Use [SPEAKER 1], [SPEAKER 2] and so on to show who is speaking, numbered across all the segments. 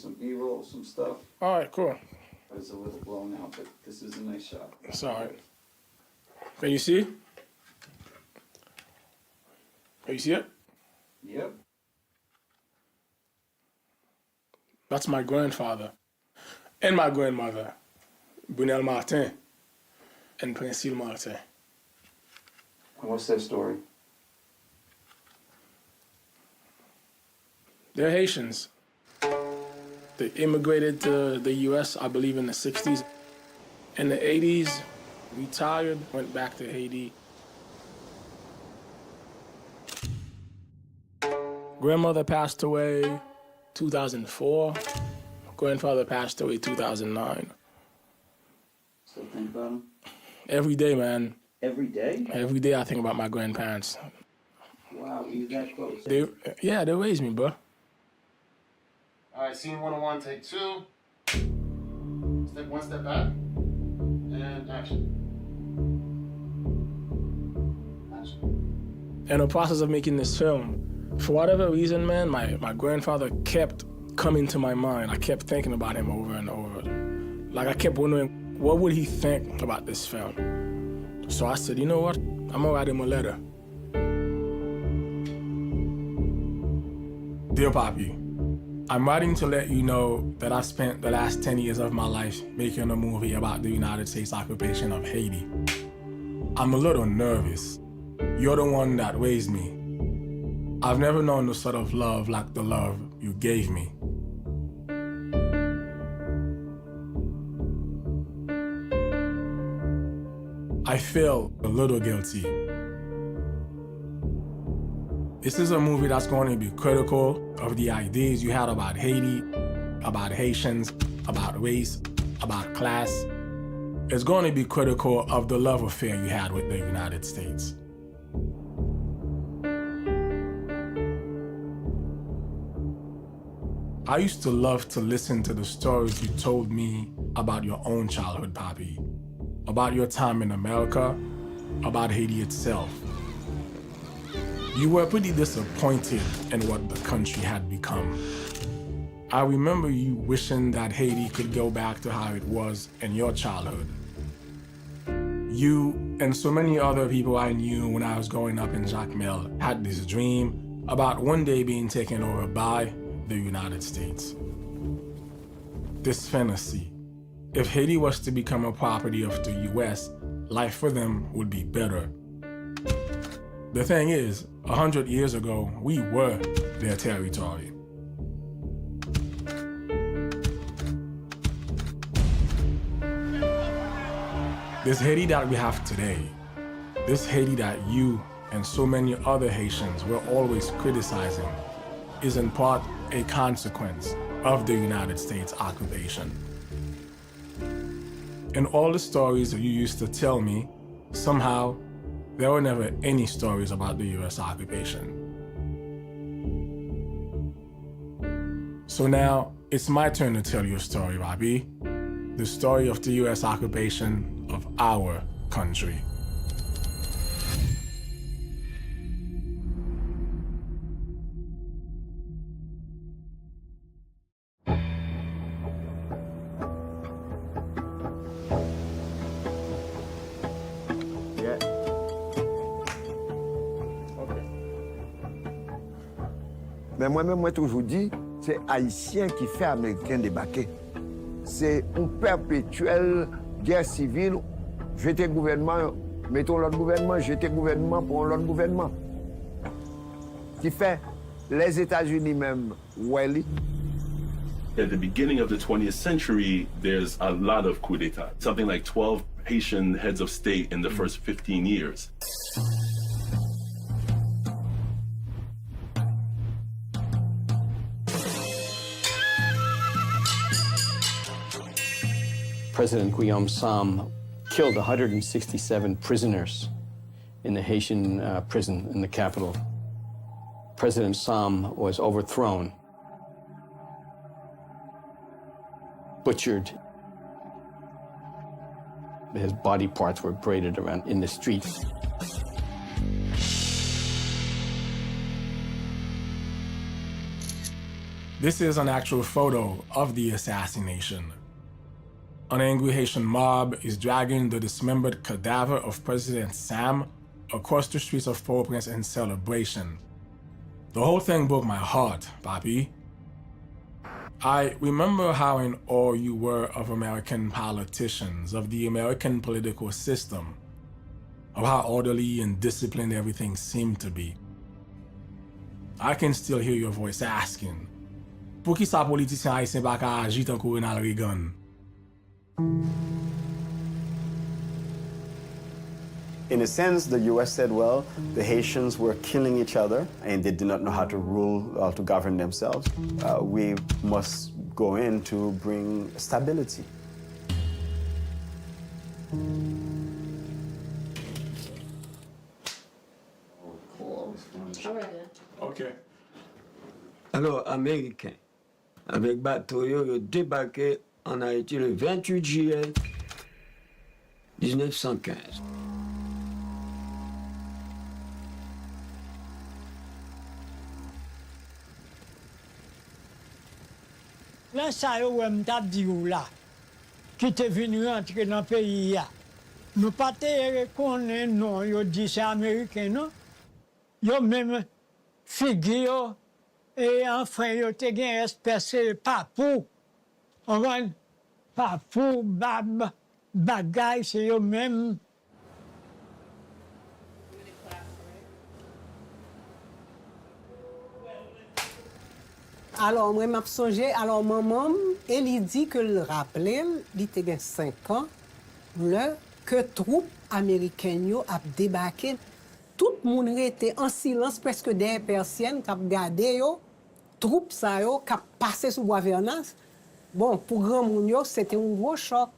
[SPEAKER 1] some B-roll, some stuff.
[SPEAKER 2] All right, cool.
[SPEAKER 1] It's a little blown out, but this is a nice shot.
[SPEAKER 2] It's all right. Can you see? Can you see it?
[SPEAKER 1] Yep.
[SPEAKER 2] That's my grandfather and my grandmother, Brunel Martin and Princile Martin.
[SPEAKER 1] And what's their story?
[SPEAKER 2] They're Haitians. They immigrated to the U.S., I believe, in the 60s. In the 80s, retired, went back to Haiti. Grandmother passed away 2004. Grandfather passed away 2009.
[SPEAKER 1] Still think about them?
[SPEAKER 2] Every day, man.
[SPEAKER 1] Every day?
[SPEAKER 2] Every day I think about my grandparents.
[SPEAKER 1] Wow, you that close?
[SPEAKER 2] They raised me, bro.
[SPEAKER 3] All right, scene 101, take 2. Step 1, step back. And action.
[SPEAKER 2] In the process of making this film, for whatever reason, man, my grandfather kept coming to my mind. I kept thinking about him over and over. Like, I kept wondering, what would he think about this film? So I said, you know what? I'm gonna write him a letter. Dear Papi, I'm writing to let you know that I spent the last 10 years of my life making a movie about the United States occupation of Haiti. I'm a little nervous. You're the one that raised me. I've never known the sort of love like the love you gave me. I feel a little guilty. This is a movie that's going to be critical of the ideas you had about Haiti, about Haitians, about race, about class. It's going to be critical of the love affair you had with the United States. I used to love to listen to the stories you told me about your own childhood, Papi, about your time in America, about Haiti itself. You were pretty disappointed in what the country had become. I remember you wishing that Haiti could go back to how it was in your childhood. You and so many other people I knew when I was growing up in Jacmel had this dream about one day being taken over by the United States. This fantasy. If Haiti was to become a property of the US, life for them would be better. The thing is, 100 years ago, we were their territory. This Haiti that we have today, this Haiti that you and so many other Haitians were always criticizing, is in part a consequence of the United States occupation. In all the stories that you used to tell me, somehow, there were never any stories about the US occupation. So now, it's my turn to tell you a story, Robbie. The story of the US occupation of our country.
[SPEAKER 4] Mais moi-même, moi toujours dit, c'est Haïtien qui fait Américain débarquer. C'est une perpétuelle guerre civile. J'étais gouvernement, mettons l'autre gouvernement, j'étais gouvernement pour l'autre gouvernement. Qui fait les États-Unis même, Welly.
[SPEAKER 5] At the beginning of the 20th century, there's a lot of coups d'etat. Something like 12 Haitian heads of state in the first 15 years.
[SPEAKER 6] President Guillaume Sam killed 167 prisoners in the Haitian prison in the capital. President Sam was overthrown, butchered. His body parts were paraded around in the streets.
[SPEAKER 2] This is an actual photo of the assassination. An angry Haitian mob is dragging the dismembered cadaver of President Sam across the streets of Port-au-Prince in celebration. The whole thing broke my heart, Papi. I remember how in awe you were of American politicians, of the American political system, of how orderly and disciplined everything seemed to be. I can still hear your voice asking, "Pour qui sa politicien haïtien pa ka agi tan kou Ronald Reagan?"
[SPEAKER 7] In a sense, the US said, well, the Haitians were killing each other and they did not know how to rule or to govern themselves. We must go in to bring stability.
[SPEAKER 8] Cool. All right then.
[SPEAKER 2] Okay.
[SPEAKER 9] Alors, Américains, avec bateau, ils ont débarqué en Haïti le 28 juillet 1915.
[SPEAKER 10] Là, ça y est, m't'a dit ou là, qui était venu entrer dans le pays. Nous pas te reconnaître, non, yo dit c'est américain, non? Yo même figure et enfin, yo te gen espèce papou. On va papou, bagay, c'est yo même.
[SPEAKER 11] Alors, moi, je songe, alors maman, elle lui dit que le rappelait, il était 5 ans, que troupes américaines ont débarqué. Tout le monde était en silence, presque des persiennes qui ont regardé, troupes qui ont passé sous gouvernance. Bon, pour grand monde, c'était un gros choc.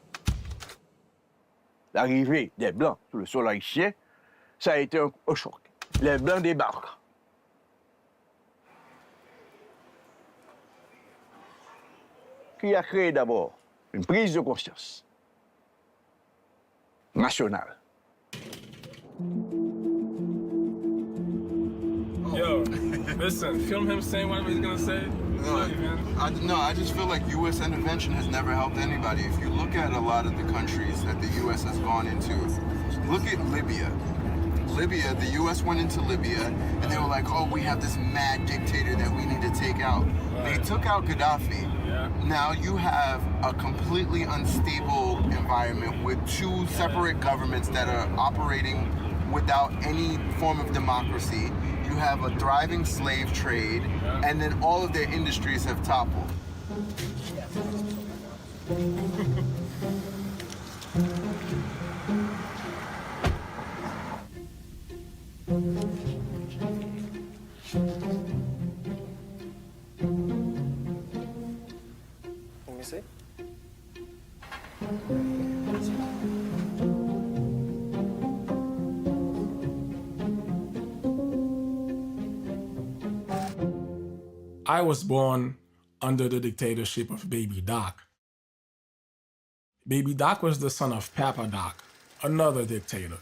[SPEAKER 4] L'arrivée des Blancs sur le sol haïtien, ça a été un choc. Les Blancs débarquent. Qui a créé d'abord une prise de conscience nationale.
[SPEAKER 2] Yo, listen, film him saying whatever he's gonna say.
[SPEAKER 3] No, I just feel like U.S. intervention has never helped anybody. If you look at a lot of the countries that the U.S. has gone into, look at Libya. Libya, the U.S. went into Libya, and they were like, oh, we have this mad dictator that we need to take out. They took out Gaddafi. Now you have a completely unstable environment with two separate governments that are operating without any form of democracy. You have a thriving slave trade, and then all of their industries have toppled.
[SPEAKER 7] Let me see.
[SPEAKER 2] I was born under the dictatorship of Baby Doc. Baby Doc was the son of Papa Doc, another dictator.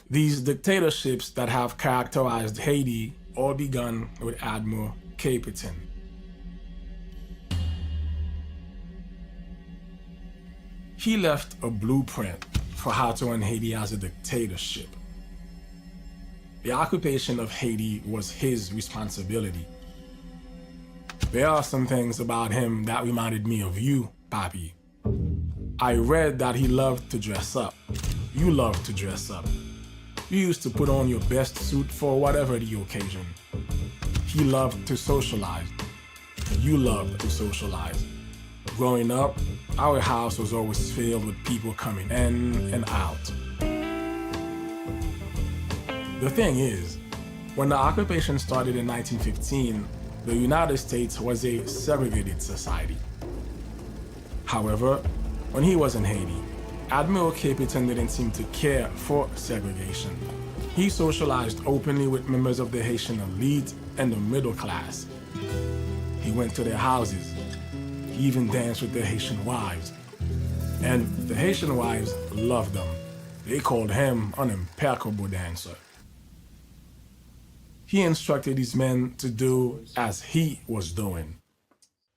[SPEAKER 2] These dictatorships that have characterized Haiti all begun with Admiral Capitan. He left a blueprint for how to run Haiti as a dictatorship. The occupation of Haiti was his responsibility. There are some things about him that reminded me of you, Papi. I read that he loved to dress up. You loved to dress up. You used to put on your best suit for whatever the occasion. He loved to socialize. You loved to socialize. Growing up, our house was always filled with people coming in and out. The thing is, when the occupation started in 1915, the United States was a segregated society. However, when he was in Haiti, Admiral Capitan didn't seem to care for segregation. He socialized openly with members of the Haitian elite and the middle class. He went to their houses. He even danced with their Haitian wives. And the Haitian wives loved him. They called him an impeccable dancer. he instructed his men to do as he was doing.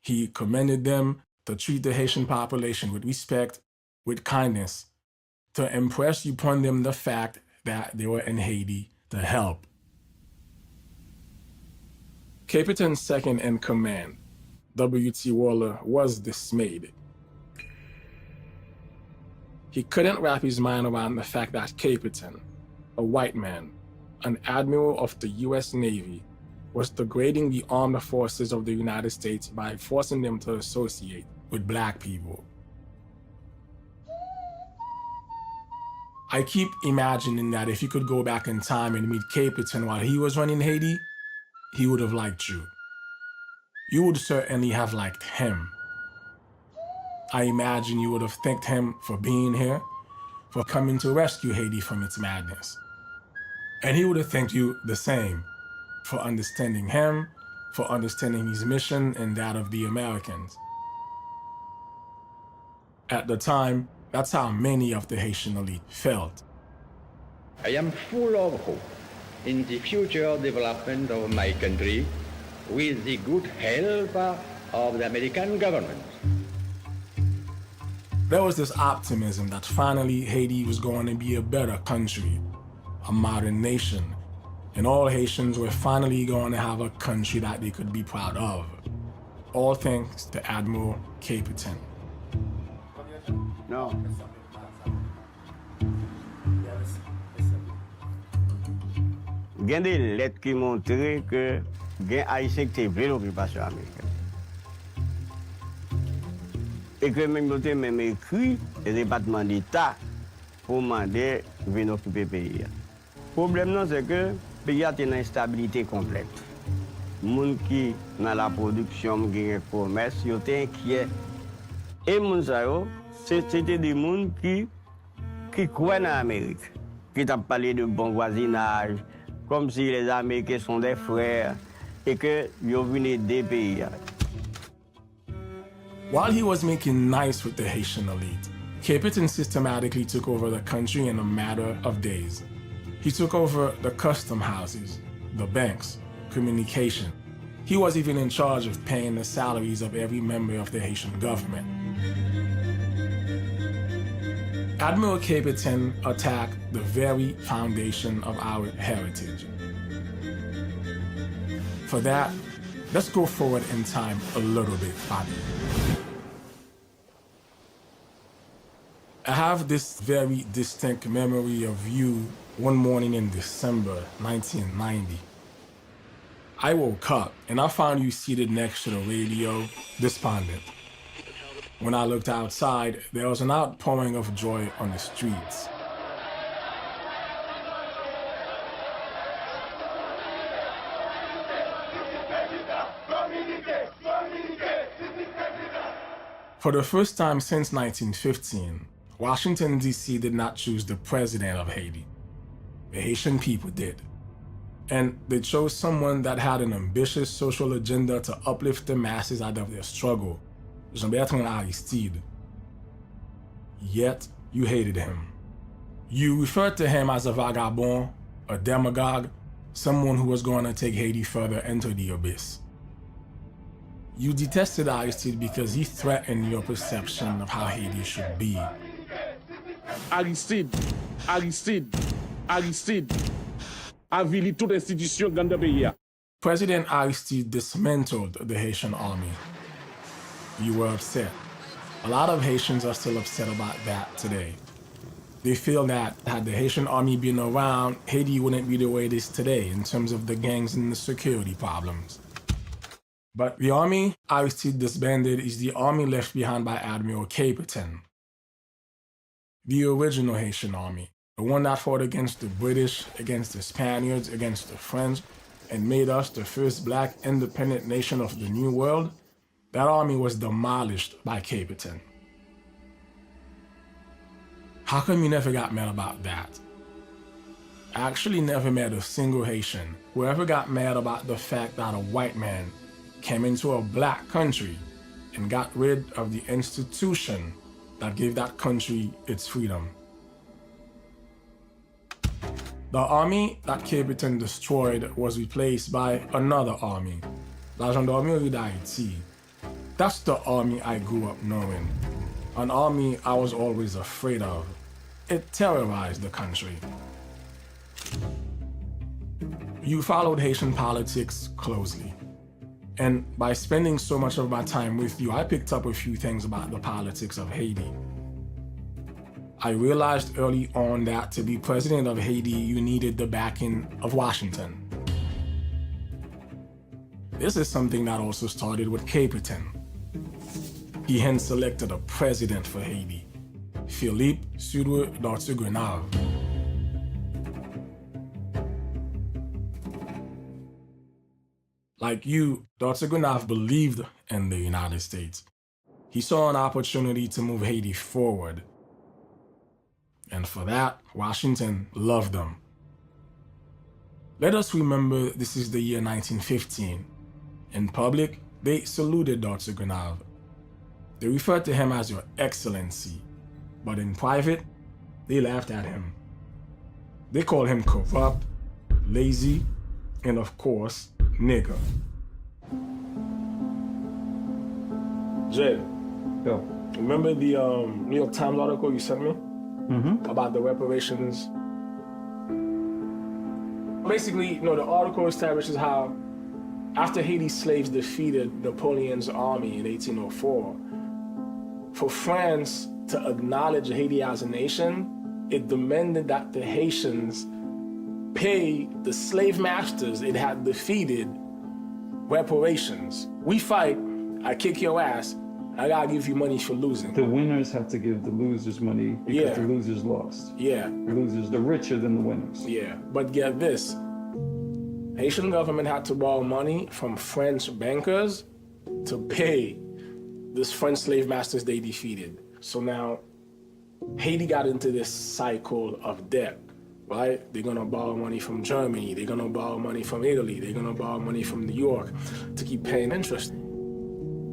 [SPEAKER 2] He commended them to treat the Haitian population with respect, with kindness, to impress upon them the fact that they were in Haiti to help. Capitan's second in command, W.T. Waller, was dismayed. He couldn't wrap his mind around the fact that Capitan, a white man, an admiral of the U.S. Navy, was degrading the armed forces of the United States by forcing them to associate with black people. I keep imagining that if you could go back in time and meet Capitan while he was running Haiti, he would have liked you. You would certainly have liked him. I imagine you would have thanked him for being here, for coming to rescue Haiti from its madness. And he would have thanked you the same, for understanding him, for understanding his mission and that of the Americans. At the time, that's how many of the Haitian elite felt.
[SPEAKER 12] I am full of hope in the future development of my country with the good help of the American government.
[SPEAKER 2] There was this optimism that finally Haiti was going to be a better country, a modern nation, and all Haitians were finally going to have a country that they could be proud of. All thanks to Admiral Capitan.
[SPEAKER 7] No.
[SPEAKER 9] Gen des lettres qui montraient que gen Haïtien qui était l'occupation américaine. Et que même ils ont même écrit le département d'État pour demander de venir occuper le pays. Le problème, c'est que le pays a une instabilité complète. Les gens qui sont dans la production, qui ont le commerce, ils sont inquiets. Et les gens, c'était des gens qui croient dans l'Amérique, qui ont parlé de bon voisinage, comme si les Américains sont des frères et qu'ils ont venu aider le pays.
[SPEAKER 2] While he was making nice with the Haitian elite, Capitan systematically took over the country in a matter of days. He took over the custom houses, the banks, communication. He was even in charge of paying the salaries of every member of the Haitian government. Admiral Capitan attacked the very foundation of our heritage. For that, let's go forward in time a little bit, Bobby. I have this very distinct memory of you one morning in December 1990. I woke up and I found you seated next to the radio, despondent. When I looked outside, there was an outpouring of joy on the streets. For the first time since 1915, Washington, D.C. did not choose the president of Haiti. The Haitian people did. And they chose someone that had an ambitious social agenda to uplift the masses out of their struggle, Jean-Bertrand Aristide. Yet, you hated him. You referred to him as a vagabond, a demagogue, someone who was going to take Haiti further into the abyss. You detested Aristide because he threatened your perception of how Haiti should be.
[SPEAKER 13] Aristide avili toute institution dans le pays.
[SPEAKER 2] President Aristide dismantled the Haitian army. You were upset. A lot of Haitians are still upset about that today. They feel that had the Haitian army been around, Haiti wouldn't be the way it is today in terms of the gangs and the security problems. But the army Aristide disbanded is the army left behind by Admiral Capitan. The original Haitian army, the one that fought against the British, against the Spaniards, against the French, and made us the first black independent nation of the New World, that army was demolished by Capitan. How come you never got mad about that? I actually never met a single Haitian who ever got mad about the fact that a white man came into a black country and got rid of the institution that gave that country its freedom. The army that Capitan destroyed was replaced by another army, la Gendarmerie d'Haïti. That's the army I grew up knowing, an army I was always afraid of. It terrorized the country. You followed Haitian politics closely. And by spending so much of my time with you, I picked up a few things about the politics of Haiti. I realized early on that to be president of Haiti, you needed the backing of Washington. This is something that also started with Capitan. He hence selected a president for Haiti, Philippe Sudre d'Artigrenave. Like you, d'Artigrenave believed in the United States. He saw an opportunity to move Haiti forward. And for that, Washington loved them. Let us remember this is the year 1915. In public, they saluted d'Artigrenave. They referred to him as Your Excellency, but in private, they laughed at him. They called him corrupt, lazy, and of course, nigger. Jay,
[SPEAKER 1] Go.
[SPEAKER 2] remember the New York Times article you sent me? About the reparations? Basically, the article establishes how after Haiti's slaves defeated Napoleon's army in 1804, for France to acknowledge Haiti as a nation, it demanded that the Haitians pay the slave masters it had defeated reparations. We fight, I kick your ass, I gotta give you money for losing.
[SPEAKER 1] The winners have to give the losers money because the losers lost.
[SPEAKER 2] Yeah.
[SPEAKER 1] The losers, they're richer than the winners.
[SPEAKER 2] Yeah, but get this. Haitian government had to borrow money from French bankers to pay this French slave masters they defeated. So now Haiti got into this cycle of debt, right? They're gonna borrow money from Germany, they're gonna borrow money from Italy, they're gonna borrow money from New York to keep paying interest.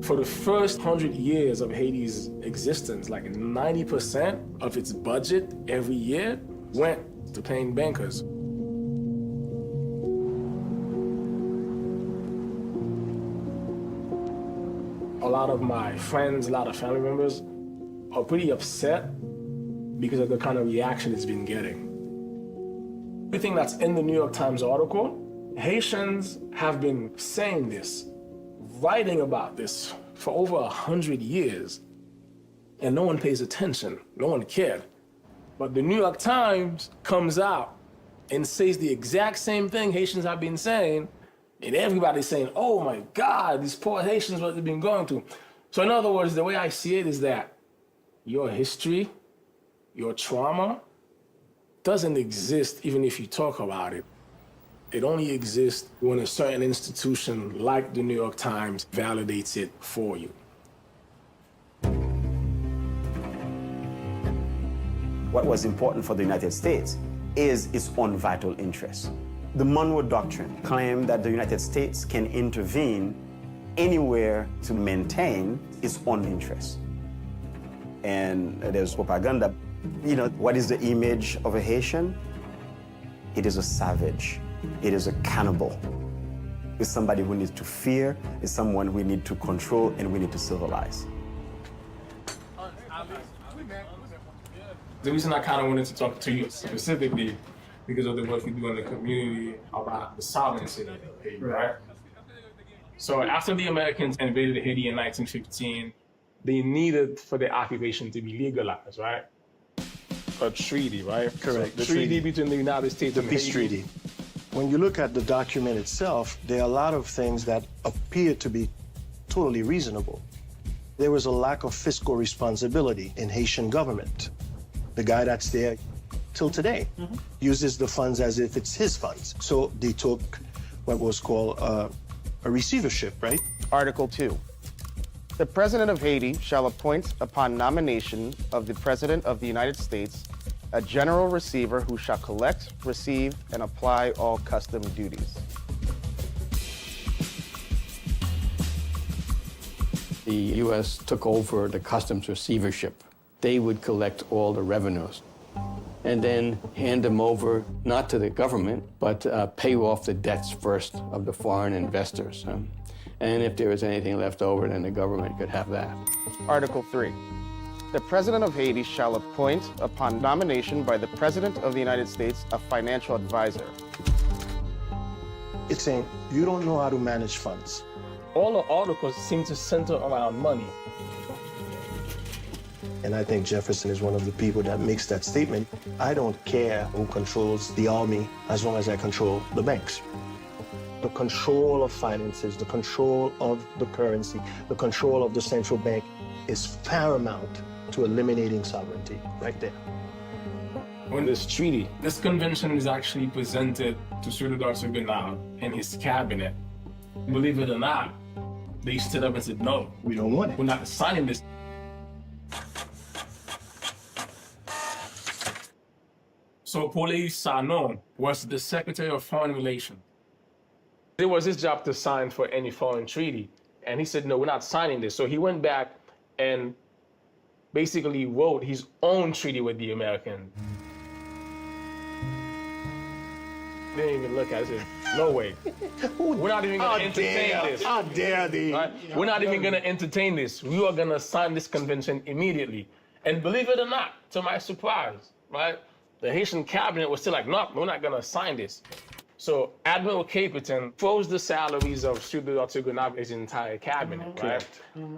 [SPEAKER 2] For the first 100 years of Haiti's existence, like 90% of its budget every year went to paying bankers. A lot of my friends, a lot of family members are pretty upset because of the kind of reaction it's been getting. Everything that's in the New York Times article, Haitians have been saying this, writing about this for over 100 years, and no one pays attention, no one cared. But the New York Times comes out and says the exact same thing Haitians have been saying, and everybody's saying, oh my God, these poor Haitians, what they've been going through. So in other words, the way I see it is that your history, your trauma, doesn't exist even if you talk about it. It only exists when a certain institution like the New York Times validates it for you.
[SPEAKER 7] What was important for the United States is its own vital interests. The Monroe Doctrine claimed that the United States can intervene anywhere to maintain its own interests. And there's propaganda. What is the image of a Haitian? It is a savage. It is a cannibal. It's somebody who needs to fear. It's someone we need to control and we need to civilize.
[SPEAKER 2] The reason I kind of wanted to talk to you specifically because of the work we do in the community about the sovereignty of Haiti, right? So after the Americans invaded Haiti in 1915, they needed for the occupation to be legalized, right? A treaty, right?
[SPEAKER 14] Correct.
[SPEAKER 2] So the treaty between the United States and
[SPEAKER 14] the peace
[SPEAKER 2] Haiti.
[SPEAKER 14] treaty. When you look at the document itself, there are a lot of things that appear to be totally reasonable. There was a lack of fiscal responsibility in Haitian government. The guy that's there till today uses the funds as if it's his funds. So they took what was called a receivership, right?
[SPEAKER 15] Article 2. The President of Haiti shall appoint upon nomination of the President of the United States a general receiver who shall collect, receive, and apply all custom duties.
[SPEAKER 6] The U.S. took over the customs receivership. They would collect all the revenues. and then hand them over, not to the government, but pay off the debts first of the foreign investors. And if there was anything left over, then the government could have that.
[SPEAKER 15] Article 3. The President of Haiti shall appoint, upon nomination by the President of the United States, a financial advisor.
[SPEAKER 14] It's saying you don't know how to manage funds.
[SPEAKER 2] All the articles seem to center around money.
[SPEAKER 14] And I think Jefferson is one of the people that makes that statement. I don't care who controls the army as long as I control the banks. The control of finances, the control of the currency, the control of the central bank is paramount to eliminating sovereignty, right there.
[SPEAKER 2] When this treaty, this convention is actually presented to Sir Dr. Bernard and his cabinet. Believe it or not, they stood up and said, no,
[SPEAKER 14] we don't want it.
[SPEAKER 2] We're not signing this. So Paul Sanon was the Secretary of Foreign Relations. It was his job to sign for any foreign treaty. And he said, no, we're not signing this. So he went back and basically wrote his own treaty with the Americans. Didn't even look at it. No way. We're not even going to entertain this.
[SPEAKER 14] How dare they?
[SPEAKER 2] Right? We're not even going to entertain this. We are going to sign this convention immediately. And believe it or not, to my surprise, right, the Haitian cabinet was still like, no, we're not going to sign this. So Admiral Caperton froze the salaries of his entire cabinet, right?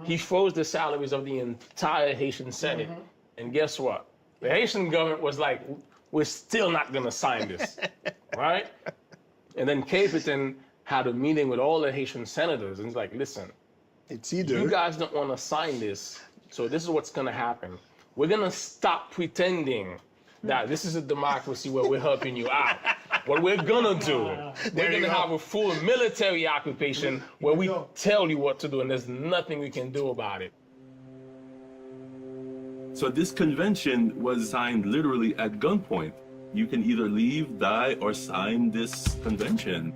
[SPEAKER 2] He froze the salaries of the entire Haitian Senate. And guess what? The Haitian government was like, we're still not going to sign this, right? And then Caperton had a meeting with all the Haitian senators, and he's like, listen,
[SPEAKER 14] it's either
[SPEAKER 2] you guys don't want to sign this, so this is what's going to happen. We're going to stop pretending that this is a democracy where we're helping you out. What we're going to do, we're going to have a full military occupation where we tell you what to do, and there's nothing we can do about it.
[SPEAKER 5] So this convention was signed literally at gunpoint. You can either leave, die, or sign this convention.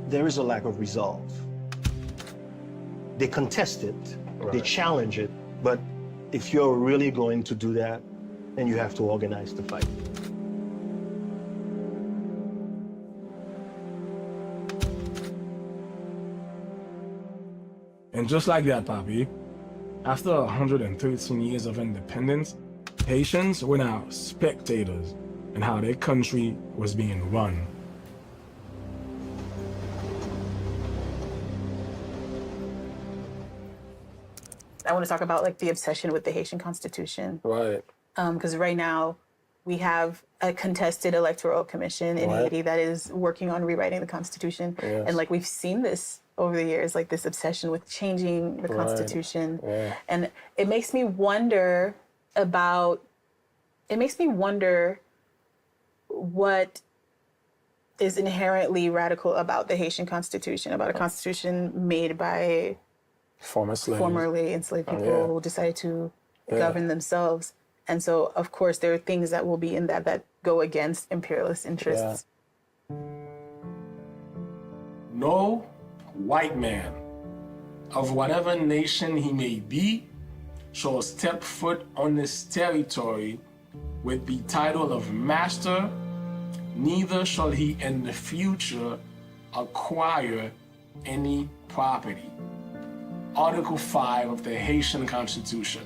[SPEAKER 14] There is a lack of resolve. They contest it, they challenge it, but if you're really going to do that, then you have to organize the fight.
[SPEAKER 2] And just like that, Papi, after 113 years of independence, Haitians were now spectators in how their country was being run.
[SPEAKER 8] I want to talk about like the obsession with the Haitian Constitution.
[SPEAKER 2] Right.
[SPEAKER 8] Because right now we have a contested electoral commission in Haiti that is working on rewriting the Constitution.
[SPEAKER 2] Yes.
[SPEAKER 8] And like we've seen this over the years, like this obsession with changing the Constitution.
[SPEAKER 2] Yeah.
[SPEAKER 8] And it makes me wonder what is inherently radical about the Haitian Constitution, about a constitution made by formerly enslaved people who decided to govern themselves. And so, of course, there are things that will be in that go against imperialist interests.
[SPEAKER 2] Yeah. No white man of whatever nation he may be shall step foot on this territory with the title of master, neither shall he in the future acquire any property. Article 5 of the Haitian Constitution.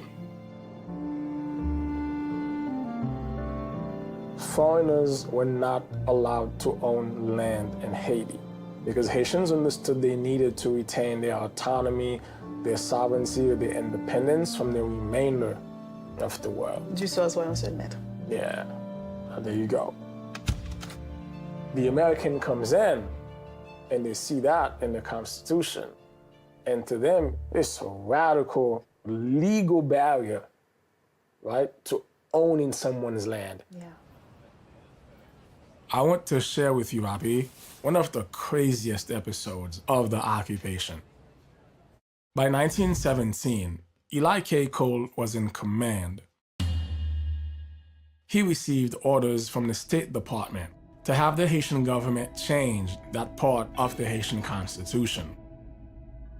[SPEAKER 2] Foreigners were not allowed to own land in Haiti because Haitians understood they needed to retain their autonomy, their sovereignty, or their independence from the remainder of the world.
[SPEAKER 8] Juste aux soins se mettre.
[SPEAKER 2] Yeah, there you go. The American comes in and they see that in the Constitution. And to them, it's a radical legal barrier, right, to owning someone's land.
[SPEAKER 8] Yeah.
[SPEAKER 2] I want to share with you, Papi, one of the craziest episodes of the occupation. By 1917, Eli K. Cole was in command. He received orders from the State Department to have the Haitian government change that part of the Haitian Constitution.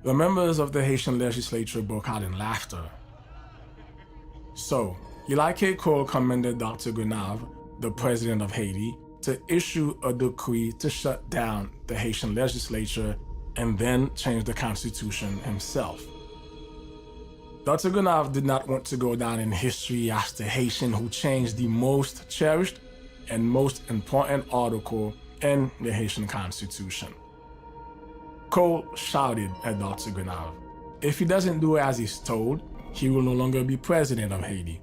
[SPEAKER 2] The members of the Haitian legislature broke out in laughter. So, Eli K. Cole commended Dr. Grenave, the president of Haiti, to issue a decree to shut down the Haitian legislature and then change the constitution himself. Dr. Grenave did not want to go down in history as the Haitian who changed the most cherished and most important article in the Haitian Constitution. Cole shouted at Dr. Grenave, if he doesn't do as he's told, he will no longer be president of Haiti.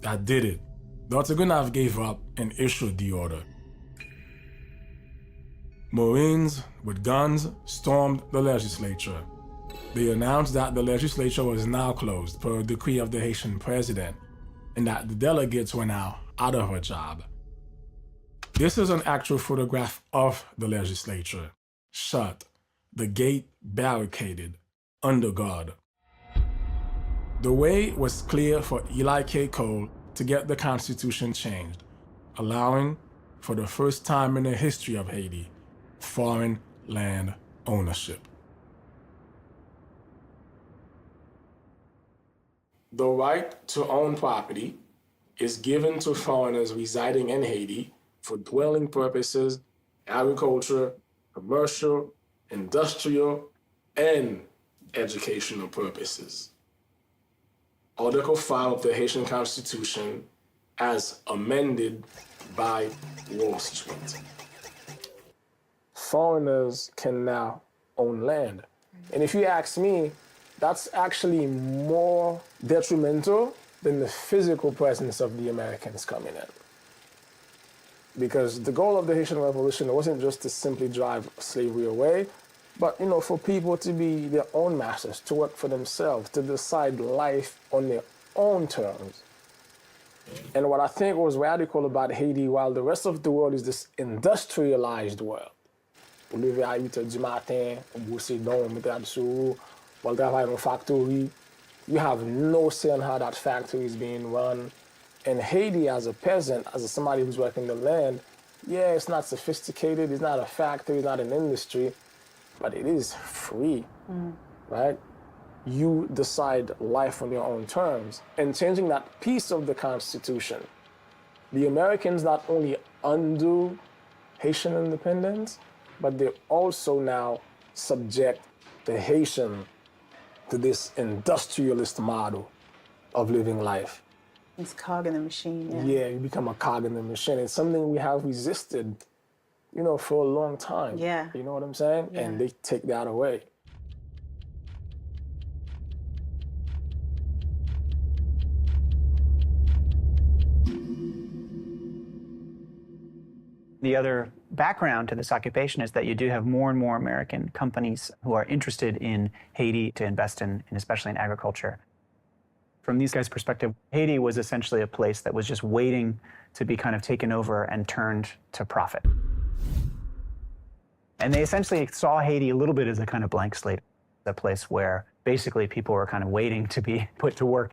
[SPEAKER 2] That did it. Dr. Grenave gave up and issued the order. Marines with guns stormed the legislature. They announced that the legislature was now closed per a decree of the Haitian president and that the delegates were now out of a job. This is an actual photograph of the legislature, shut, the gate barricaded, under guard. The way was clear for Eli K. Cole to get the Constitution changed, allowing, for the first time in the history of Haiti, foreign land ownership. The right to own property is given to foreigners residing in Haiti for dwelling purposes, agriculture, commercial, industrial, and educational purposes. Article 5 of the Haitian Constitution as amended by Wall Street. Foreigners can now own land. And if you ask me, that's actually more detrimental than the physical presence of the Americans coming in. Because the goal of the Haitian Revolution wasn't just to simply drive slavery away, but for people to be their own masters, to work for themselves, to decide life on their own terms. And what I think was radical about Haiti, while the rest of the world is this industrialized world, vous levez à 8 heures du matin, vous bossez donc, vous mettez là-dessous, vous travaillez dans une factory, you have no say on how that factory is being run. And Haiti, as a peasant, as somebody who's working the land, yeah, it's not sophisticated, it's not a factory, it's not an industry, but it is free, right? You decide life on your own terms. And changing that piece of the Constitution, the Americans not only undo Haitian independence, but they also now subject the Haitian to this industrialist model of living life.
[SPEAKER 8] It's a cog in the machine, yeah.
[SPEAKER 2] Yeah, you become a cog in the machine. It's something we have resisted, for a long time.
[SPEAKER 8] Yeah.
[SPEAKER 2] You know what I'm saying?
[SPEAKER 8] Yeah.
[SPEAKER 2] And they take that away.
[SPEAKER 16] The other background to this occupation is that you do have more and more American companies who are interested in Haiti to invest in, and especially in agriculture. From these guys' perspective, Haiti was essentially a place that was just waiting to be kind of taken over and turned to profit. And they essentially saw Haiti a little bit as a kind of blank slate, a place where basically people were kind of waiting to be put to work.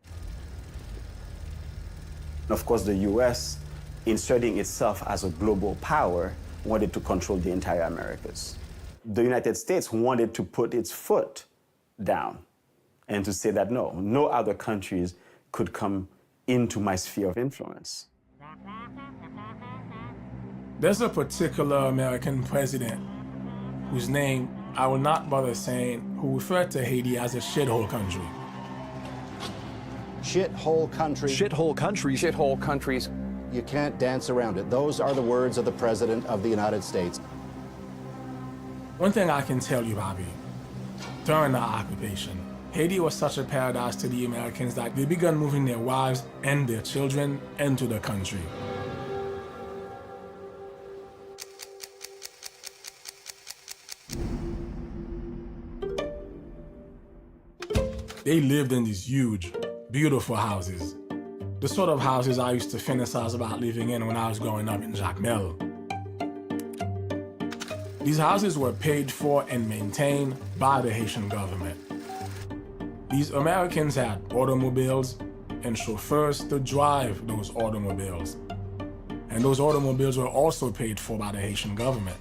[SPEAKER 7] Of course, the US, inserting itself as a global power, wanted to control the entire Americas. The United States wanted to put its foot down and to say that no other countries could come into my sphere of influence.
[SPEAKER 2] There's a particular American president whose name I will not bother saying, who referred to Haiti as a shithole country.
[SPEAKER 17] Shithole country.
[SPEAKER 18] Shithole countries.
[SPEAKER 17] Shithole countries. You can't dance around it. Those are the words of the President of the United States.
[SPEAKER 2] One thing I can tell you, Bobby, during the occupation, Haiti was such a paradise to the Americans that they began moving their wives and their children into the country. They lived in these huge, beautiful houses. The sort of houses I used to fantasize about living in when I was growing up in Jacmel. These houses were paid for and maintained by the Haitian government. These Americans had automobiles and chauffeurs to drive those automobiles. And those automobiles were also paid for by the Haitian government.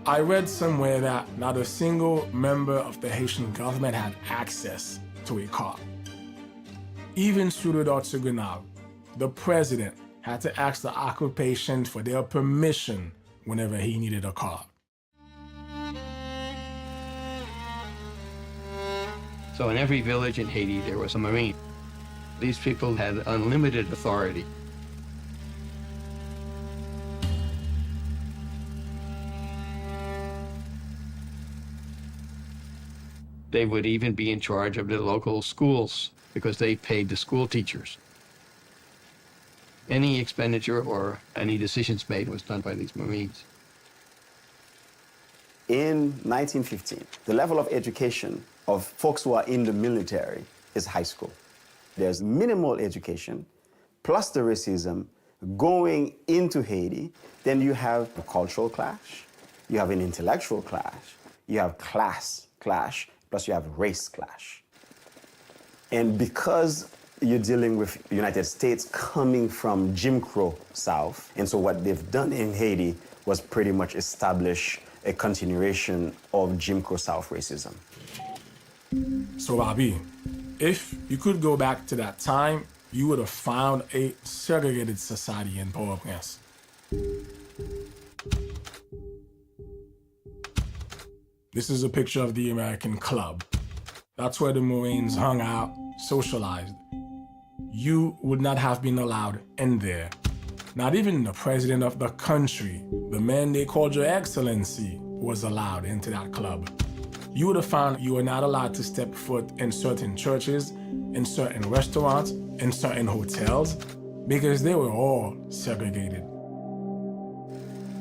[SPEAKER 2] I read somewhere that not a single member of the Haitian government had access to a car. Even sous le tribunal, the president had to ask the occupation for their permission whenever he needed a car.
[SPEAKER 6] So in every village in Haiti, there was a Marine. These people had unlimited authority. They would even be in charge of the local schools because they paid the school teachers. Any expenditure or any decisions made was done by these Marines.
[SPEAKER 7] In 1915, the level of education of folks who are in the military is high school. There's minimal education, plus the racism going into Haiti. Then you have a cultural clash, you have an intellectual clash, you have class clash, plus you have race clash. And because you're dealing with the United States coming from Jim Crow South, and so what they've done in Haiti was pretty much establish a continuation of Jim Crow South racism.
[SPEAKER 2] So, Bobby, if you could go back to that time, you would have found a segregated society in Port-au-Prince. This is a picture of the American Club. That's where the Marines hung out, socialized. You would not have been allowed in there. Not even the president of the country, the man they called Your Excellency, was allowed into that club. You would have found you were not allowed to step foot in certain churches, in certain restaurants, in certain hotels, because they were all segregated.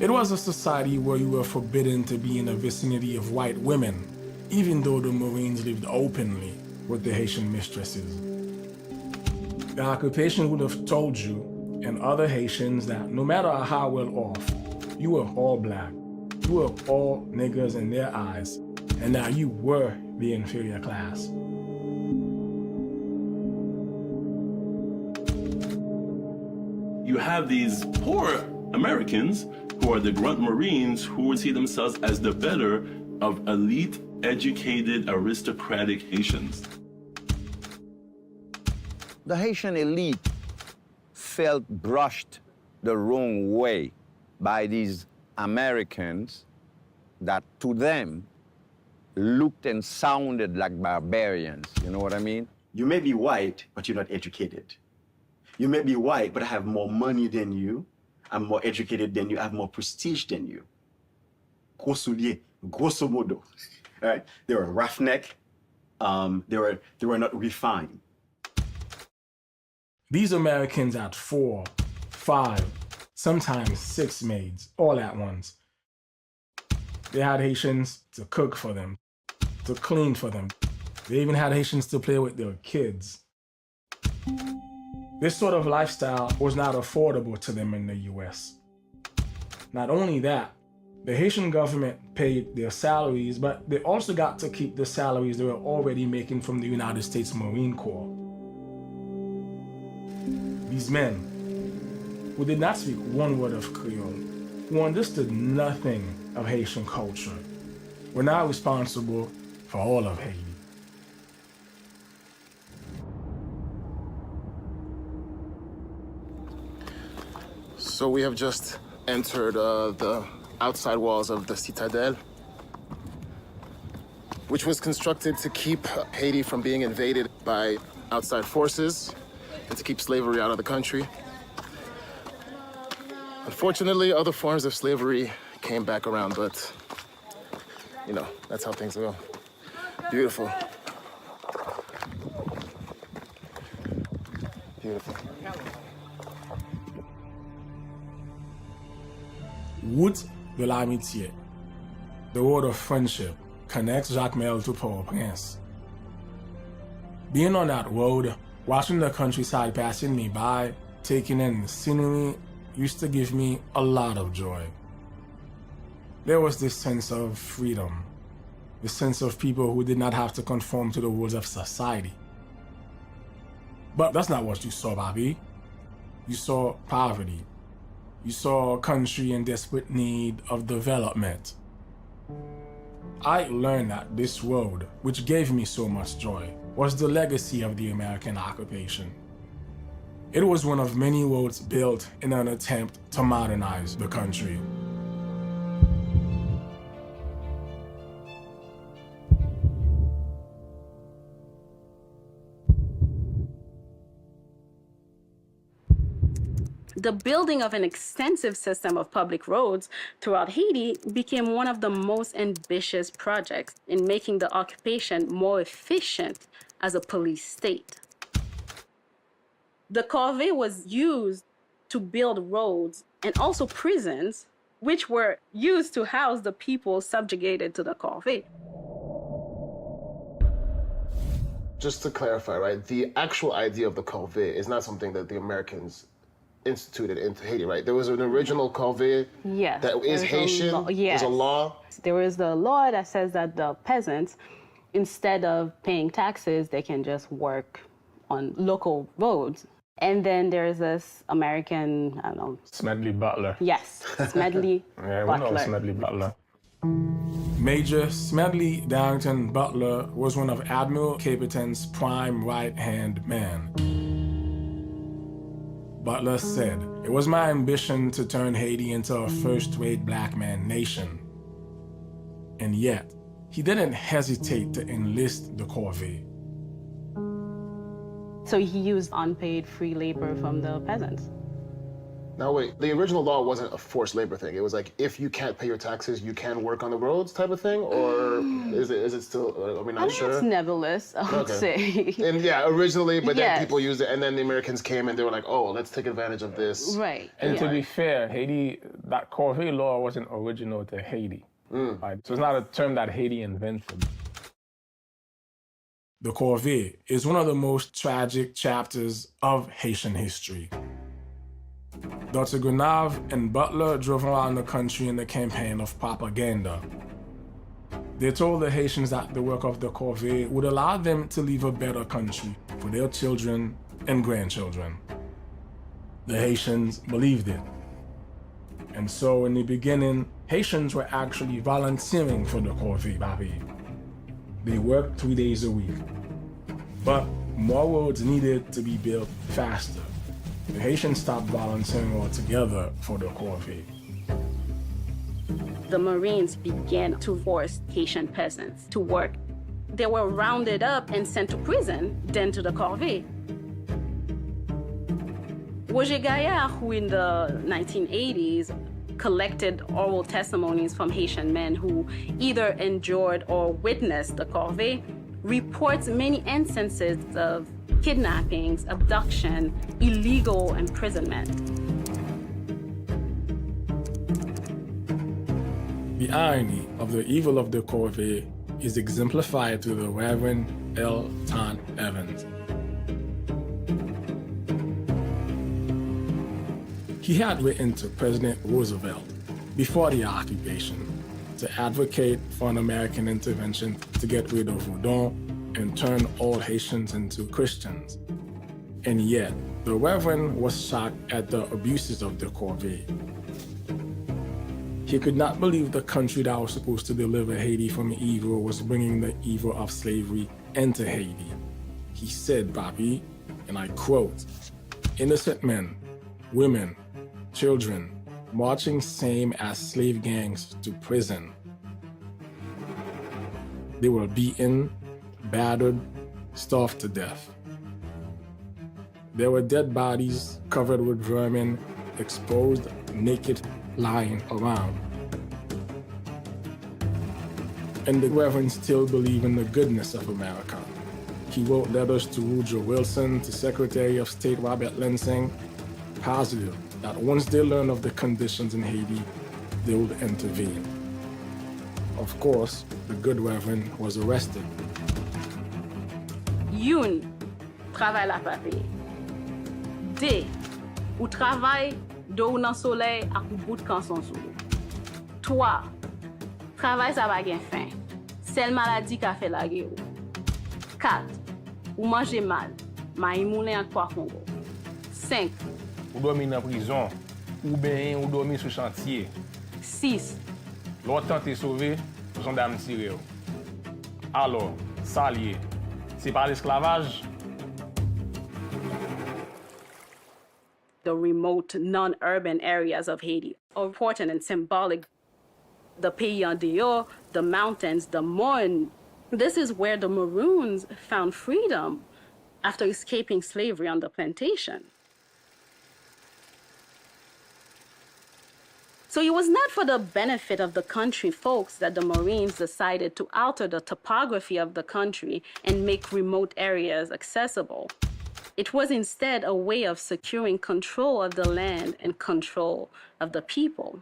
[SPEAKER 2] It was a society where you were forbidden to be in the vicinity of white women, even though the Marines lived openly with the Haitian mistresses. The occupation would have told you and other Haitians that no matter how well off, you were all black, you were all niggers in their eyes, and that you were the inferior class.
[SPEAKER 5] You have these poor Americans who are the grunt Marines who would see themselves as the better of elite, educated, aristocratic Haitians.
[SPEAKER 4] The Haitian elite felt brushed the wrong way by these Americans that to them looked and sounded like barbarians. You know what I mean?
[SPEAKER 7] You may be white, but you're not educated. You may be white, but I have more money than you. I'm more educated than you. I have more prestige than you. Grosso modo. All right? They were roughneck. They were not refined.
[SPEAKER 2] These Americans had 4, 5, sometimes 6 maids, all at once. They had Haitians to cook for them, to clean for them. They even had Haitians to play with their kids. This sort of lifestyle was not affordable to them in the US. Not only that, the Haitian government paid their salaries, but they also got to keep the salaries they were already making from the United States Marine Corps. These men, who did not speak one word of Creole, who understood nothing of Haitian culture, were now responsible for all of Haiti.
[SPEAKER 18] So we have just entered the outside walls of the Citadel, which was constructed to keep Haiti from being invaded by outside forces and to keep slavery out of the country. Unfortunately, other forms of slavery came back around, but you know, that's how things go. Beautiful. Beautiful.
[SPEAKER 2] Route de l'Amitié, the road of friendship, connects Jacmel to Port-au-Prince. Being on that road, watching the countryside passing me by, taking in the scenery, used to give me a lot of joy. There was this sense of freedom, the sense of people who did not have to conform to the rules of society. But that's not what you saw, Bobby. You saw poverty. You saw a country in desperate need of development. I learned that this road, which gave me so much joy, was the legacy of the American occupation. It was one of many roads built in an attempt to modernize the country.
[SPEAKER 19] The building of an extensive system of public roads throughout Haiti became one of the most ambitious projects in making the occupation more efficient as a police state. The corvée was used to build roads and also prisons, which were used to house the people subjugated to the corvée.
[SPEAKER 18] Just to clarify, right, the actual idea of the corvée is not something that the Americans instituted into Haiti, right? There was an original corvée that is Haitian. There's a law.
[SPEAKER 19] There is the law that says that the peasants, instead of paying taxes, they can just work on local roads. And then there's this American, I don't know.
[SPEAKER 2] Smedley Butler.
[SPEAKER 19] Yes, Smedley
[SPEAKER 2] Yeah,
[SPEAKER 19] Butler.
[SPEAKER 2] we know Smedley Butler. Major Smedley Darrington Butler was one of Admiral Capitan's prime right-hand man. Butler said, "It was my ambition to turn Haiti into a first-rate black man nation." And yet, he didn't hesitate to enlist the corvée.
[SPEAKER 19] So he used unpaid free labor from the peasants.
[SPEAKER 18] Now wait, the original law wasn't a forced labor thing. It was like, if you can't pay your taxes, you can work on the roads type of thing? Or is it still, are we not sure?
[SPEAKER 19] It's nebulous, I would say.
[SPEAKER 18] And yeah, originally, but then
[SPEAKER 19] Yes.
[SPEAKER 18] people used it, and then the Americans came and they were like, oh, let's take advantage of this.
[SPEAKER 19] Right.
[SPEAKER 2] And to be fair, Haiti, that corvée law wasn't original to Haiti. Right? So it's not a term that Haiti invented. The corvée is one of the most tragic chapters of Haitian history. Dr. Grenave and Butler drove around the country in the campaign of propaganda. They told the Haitians that the work of the corvée would allow them to leave a better country for their children and grandchildren. The Haitians believed it. And so in the beginning, Haitians were actually volunteering for the corvée, Bobby. They worked 3 days a week. But more roads needed to be built faster. The Haitians stopped volunteering altogether for the corvée.
[SPEAKER 19] The Marines began to force Haitian peasants to work. They were rounded up and sent to prison, then to the corvée. Roger Gaillard, who in the 1980s collected oral testimonies from Haitian men who either endured or witnessed the corvée, reports many instances of kidnappings, abduction, illegal imprisonment.
[SPEAKER 2] The irony of the evil of the corvée is exemplified through the Reverend L. Ton Evans. He had written to President Roosevelt before the occupation to advocate for an American intervention to get rid of Houdon and turn all Haitians into Christians. And yet, the Reverend was shocked at the abuses of the corvée. He could not believe the country that was supposed to deliver Haiti from evil was bringing the evil of slavery into Haiti. He said, Bobby, and I quote, "Innocent men, women, children, marching same as slave gangs to prison. They were beaten, battered, starved to death. There were dead bodies covered with vermin, exposed, naked, lying around." And the Reverend still believed in the goodness of America. He wrote letters to Woodrow Wilson, to Secretary of State Robert Lansing, positive that once they learned of the conditions in Haiti, they would intervene. Of course, the good Reverend was arrested.
[SPEAKER 19] Youn, travail la pa paye. De, ou travail do ou nan soleil ak ou bout kanson sou. 3, travail sa va gen fin. Sel maladi ka fe lage ou. 4, ou manje mal, ma imoulen ak kwa kongo. 5,
[SPEAKER 13] ou dormi dans prison, ou bien ou dormi sur chantier.
[SPEAKER 19] 6,
[SPEAKER 13] L'autant t'es sauvé,
[SPEAKER 2] son dame tiré yo. Alors, ça lié, c'est pas l'esclavage?
[SPEAKER 19] The remote, non-urban areas of Haiti are important and symbolic. The Pays en Dehors, the mountains, the Morne. This is where the Maroons found freedom after escaping slavery on the plantation. So it was not for the benefit of the country folks that the Marines decided to alter the topography of the country and make remote areas accessible. It was instead a way of securing control of the land and control of the people.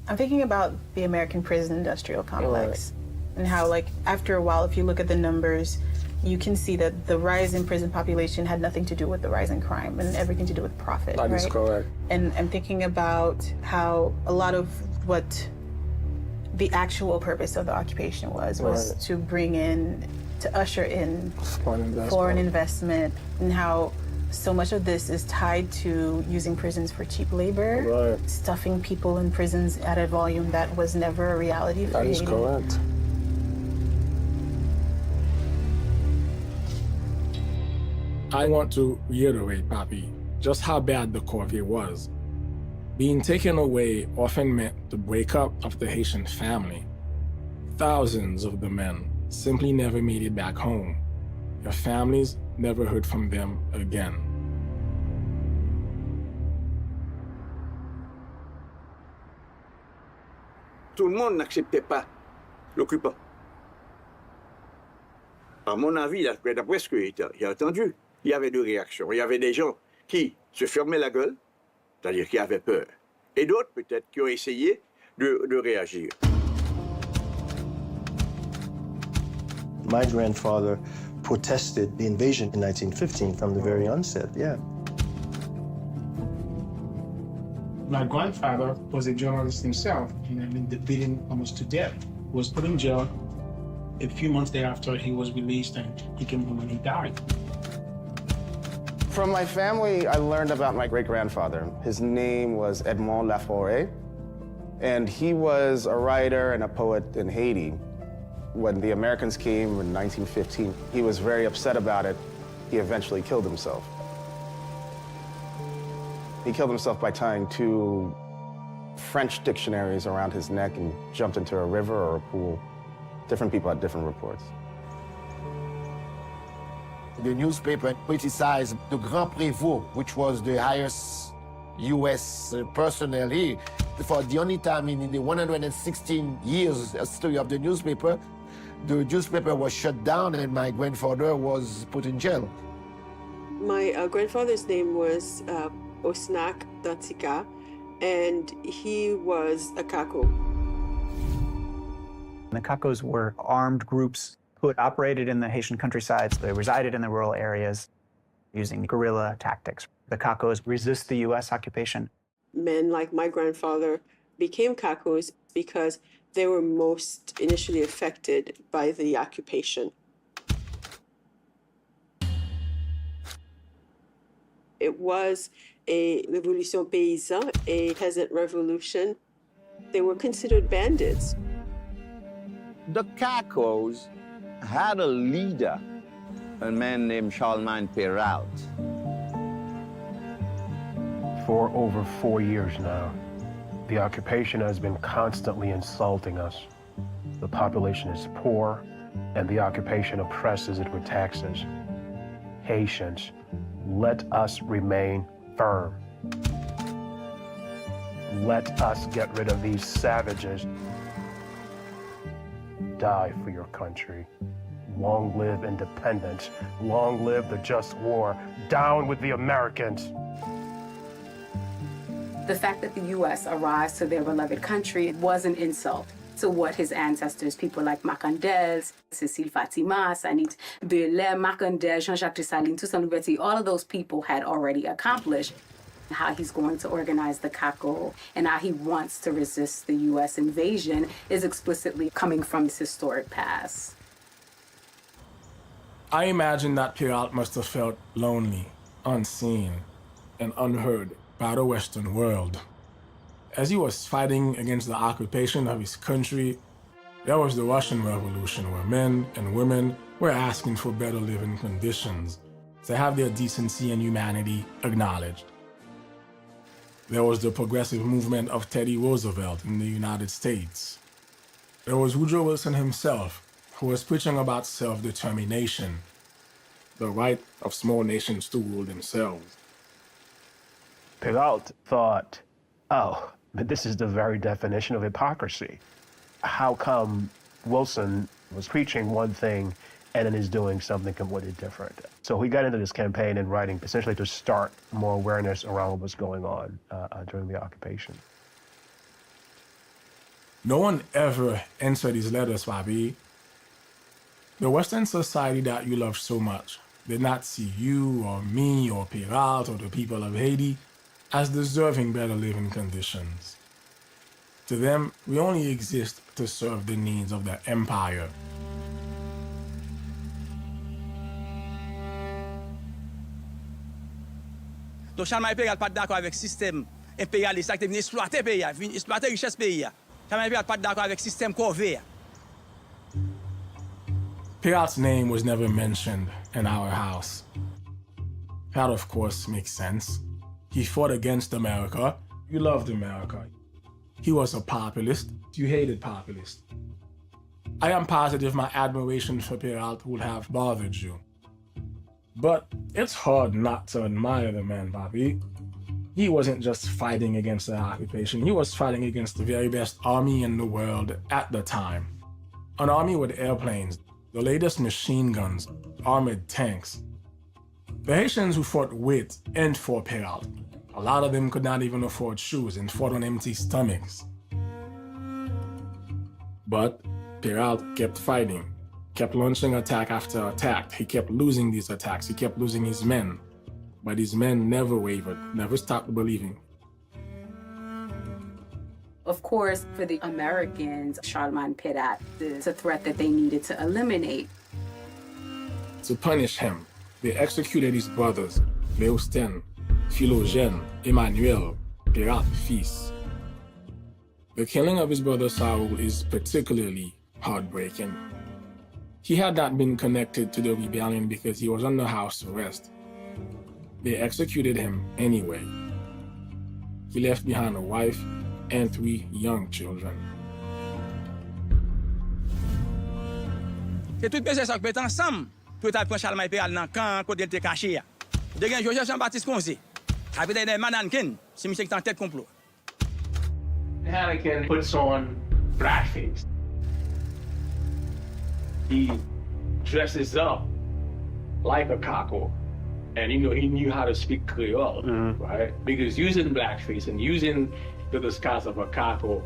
[SPEAKER 8] I'm thinking about the American prison industrial complex and how, like, after a while, if you look at the numbers, you can see that the rise in prison population had nothing to do with the rise in crime and everything to do with profit.
[SPEAKER 2] That is correct.
[SPEAKER 8] And I'm thinking about how a lot of what the actual purpose of the occupation was to bring in, to usher in foreign investment, and how so much of this is tied to using prisons for cheap labor, stuffing people in prisons at a volume that was never a reality for Haiti.
[SPEAKER 2] That is correct. I want to reiterate, Papi, just how bad the corvée was. Being taken away often meant the breakup of the Haitian family. Thousands of the men simply never made it back home. Their families never heard from them again.
[SPEAKER 20] Tout le monde n'acceptait pas l'occupant. À mon avis, d'après ce que j'ai entendu, il y avait deux réactions. Il y avait des gens qui se fermaient la gueule, c'est-à-dire qui avaient peur, et d'autres peut-être qui ont essayé de réagir.
[SPEAKER 14] My grandfather protested the invasion in 1915 from the very onset, yeah.
[SPEAKER 21] My grandfather was a journalist himself, and had been beaten almost to death. Was put in jail. A few months thereafter, he was released, and he came home and he died.
[SPEAKER 15] From my family, I learned about my great-grandfather. His name was Edmond Laforêt, and he was a writer and a poet in Haiti. When the Americans came in 1915, he was very upset about it. He eventually killed himself. He killed himself by tying two French dictionaries around his neck and jumped into a river or a pool. Different people had different reports.
[SPEAKER 4] The newspaper criticized the Grand Prévôt, which was the highest U.S. personnel here. For the only time in the 116 years history of the newspaper was shut down and my grandfather was put in jail.
[SPEAKER 22] My grandfather's name was Osnak Dantika, and he was a Kako.
[SPEAKER 16] The Kakos were armed groups who had operated in the Haitian countrysides. They resided in the rural areas using guerrilla tactics. The Kakos resist the U.S. occupation.
[SPEAKER 22] Men like my grandfather became Kakos because they were most initially affected by the occupation. It was a révolution paysan, a peasant revolution. They were considered bandits.
[SPEAKER 23] The Kakos had a leader, a man named Charlemagne Péralte.
[SPEAKER 24] For over 4 years now, the occupation has been constantly insulting us. The population is poor, and the occupation oppresses it with taxes. Haitians, let us remain firm. Let us get rid of these savages. Die for your country. Long live independence. Long live the just war. Down with the Americans.
[SPEAKER 25] The fact that the U.S. arrives to their beloved country was an insult to what his ancestors, people like Macandez, Cécile Fatima, Sanit Belay, Macandez, Jean-Jacques Dessalines, Toussaint Louverture, all of those people had already accomplished. How he's going to organize the Kako and how he wants to resist the U.S. invasion is explicitly coming from his historic past.
[SPEAKER 2] I imagine that Péralte must have felt lonely, unseen, and unheard by the Western world. As he was fighting against the occupation of his country, there was the Russian Revolution, where men and women were asking for better living conditions, to have their decency and humanity acknowledged. There was the progressive movement of Teddy Roosevelt in the United States. There was Woodrow Wilson himself, who was preaching about self-determination, the right of small nations to rule themselves.
[SPEAKER 24] Peralt thought, oh, but this is the very definition of hypocrisy. How come Wilson was preaching one thing and then is doing something completely different? So he got into this campaign and writing essentially to start more awareness around what was going on during the occupation.
[SPEAKER 2] No one ever answered his letters, Bobby. The Western society that you love so much did not see you or me or Peralt or the people of Haiti as deserving better living conditions. To them, we only exist to serve the needs of the empire.
[SPEAKER 3] Donc Charlemagne impérial pas d'accord avec système impérialiste qui vient exploiter pays, vient exploiter richesse pays. Charlemagne impérial pas d'accord avec système corvée.
[SPEAKER 2] Peralt's name was never mentioned in our house. That, of course, makes sense. He fought against America. You loved America. He was a populist. You hated populists. I am positive my admiration for Peralt would have bothered you. But it's hard not to admire the man, Bobby. He wasn't just fighting against the occupation. He was fighting against the very best army in the world at the time. An army with airplanes, the latest machine guns, armored tanks. The Haitians who fought with and for Peralt, a lot of them could not even afford shoes and fought on empty stomachs. But Peralt kept fighting, kept launching attack after attack. He kept losing these attacks. He kept losing his men. But his men never wavered, never stopped believing.
[SPEAKER 25] Of course, for the Americans, Charlemagne Peralt is a threat that they needed to eliminate.
[SPEAKER 2] To punish him, they executed his brothers, Léosten, Philogène, Emmanuel, Peralt fils. The killing of his brother Saul is particularly heartbreaking. He had not been connected to the rebellion because he was under house arrest. They executed him anyway. He left behind a wife and 3 young children.
[SPEAKER 3] C'est tout pays ça qui met ensemble pour prendre Charlemagne impérial dans camp côté il était caché. De gain Joseph Jean-Baptiste Conzé. Capitaine des Manankin, c'est monsieur qui est en tête complot.
[SPEAKER 24] Anakin puts on blackface. He dresses up like a Kako. And he knew how to speak Creole, right? Because using blackface and using the disguise of a Kako,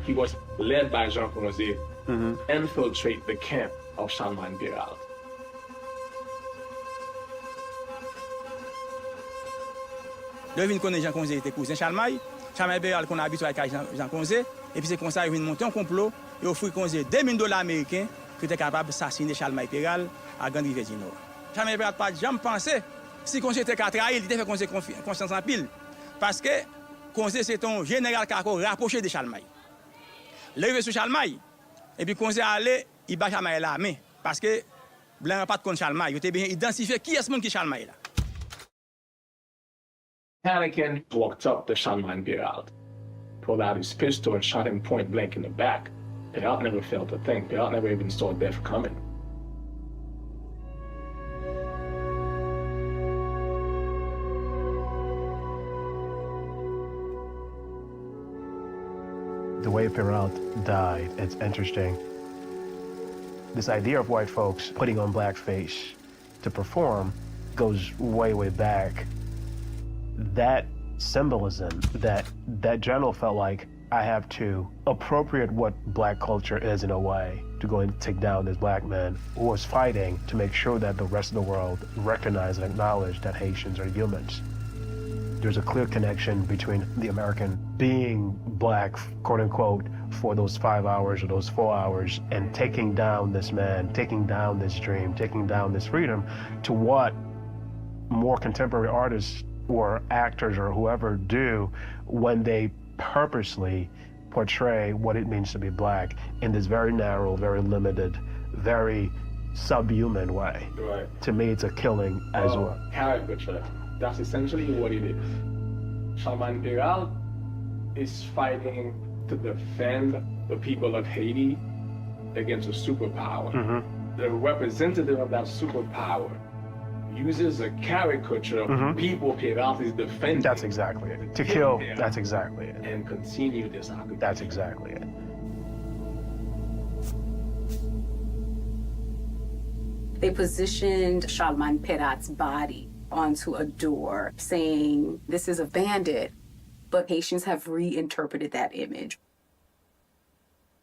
[SPEAKER 24] he was led by Jean Conzé infiltrate the camp of Charlemagne Peralt.
[SPEAKER 3] Devine qu'on est Jean Conzé était cousin Charlemagne. Charlemagne Peralt qu'on a habitué avec Jean Conzé. Et puis c'est comme ça qu'il vient monter un complot et offrir Conzé $2 000 américains qui était capable d'assassiner Charlemagne Peralt à Grande-Rivière du Nord. Charlemagne Peralt pas jamais pensé si Conzé était qu'à trahir, il était fait Conzé confiance en pile. Parce que Conzé c'est un général Kako rapproché de Charlemagne. L'arrivée sur Charlemagne, et puis Conzé allait, il bat Charlemagne la main. Parce que blanc n'a pas de contre Charlemagne. Il était bien identifié qui est ce monde qui est Charlemagne là.
[SPEAKER 24] Anakin walked up to Charlemagne Peralt, pulled out his pistol and shot him point blank in the back. Peralt never felt a thing. Peralt never even saw death coming. The way Peralt died, it's interesting. This idea of white folks putting on blackface to perform goes way, way back. That symbolism, that general felt like I have to appropriate what black culture is in a way to go and take down this black man who was fighting to make sure that the rest of the world recognized and acknowledged that Haitians are humans. There's a clear connection between the American being black, quote unquote, for those 5 hours or those 4 hours and taking down this man, taking down this dream, taking down this freedom to what more contemporary artists or actors or whoever do when they purposely portray what it means to be black in this very narrow, very limited, very subhuman way.
[SPEAKER 2] Right.
[SPEAKER 24] To me, it's a killing as well.
[SPEAKER 2] Caricature. That's essentially what it is. Salman Peral is fighting to defend the people of Haiti against a superpower. The representative of that superpower uses a caricature of people Peral is defending.
[SPEAKER 24] That's exactly it. To kill, that's exactly it.
[SPEAKER 2] And continue this occupation.
[SPEAKER 24] That's exactly it.
[SPEAKER 25] They positioned Salman Perat's body onto a door, saying, this is a bandit. But Haitians have reinterpreted that image.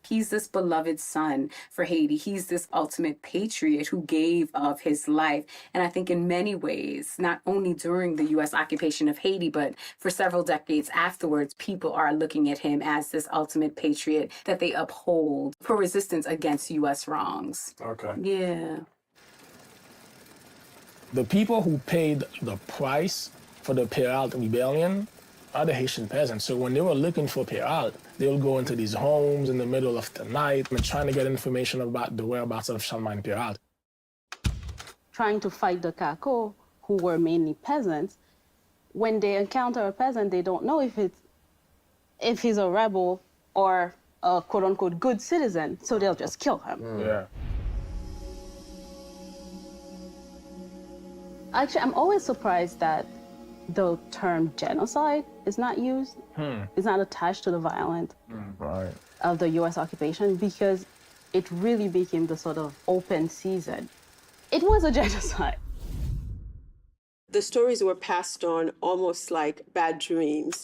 [SPEAKER 25] He's this beloved son for Haiti. He's this ultimate patriot who gave of his life. And I think in many ways, not only during the U.S. occupation of Haiti, but for several decades afterwards, people are looking at him as this ultimate patriot that they uphold for resistance against U.S. wrongs.
[SPEAKER 2] Okay.
[SPEAKER 25] Yeah.
[SPEAKER 2] The people who paid the price for the Peral rebellion are the Haitian peasants. So when they were looking for Peral, they would go into these homes in the middle of the night and trying to get information about the whereabouts of Salman Peral.
[SPEAKER 19] Trying to fight the Kako, who were mainly peasants, when they encounter a peasant, they don't know if he's a rebel or a quote-unquote good citizen, so they'll just kill him.
[SPEAKER 2] Yeah.
[SPEAKER 19] Actually, I'm always surprised that the term genocide is not used. It's not attached to the violence of the U.S. occupation, because it really became the sort of open season. It was a genocide.
[SPEAKER 22] The stories were passed on almost like bad dreams.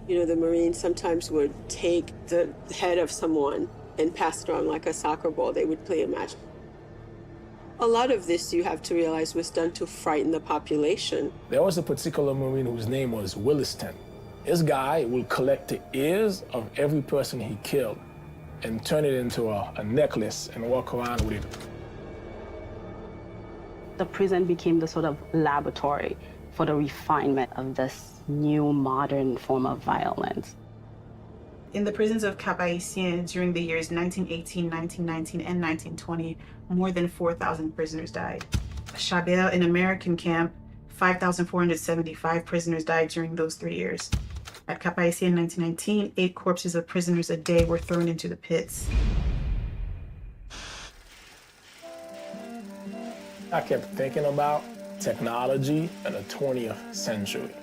[SPEAKER 22] You know, the Marines sometimes would take the head of someone and pass it on like a soccer ball. They would play a match. A lot of this, you have to realize, was done to frighten the population.
[SPEAKER 2] There was a particular Marine whose name was Williston. This guy will collect the ears of every person he killed and turn it into a necklace and walk around with it.
[SPEAKER 19] The prison became the sort of laboratory for the refinement of this new modern form of violence.
[SPEAKER 8] In the prisons of Cap-Haïtien during the years 1918, 1919, and 1920, more than 4,000 prisoners died. Chabelle, an American camp, 5,475 prisoners died during those 3 years. At Cap-Haïtien in 1919, 8 corpses of prisoners a day were thrown into the pits.
[SPEAKER 2] I kept thinking about technology in the 20th century.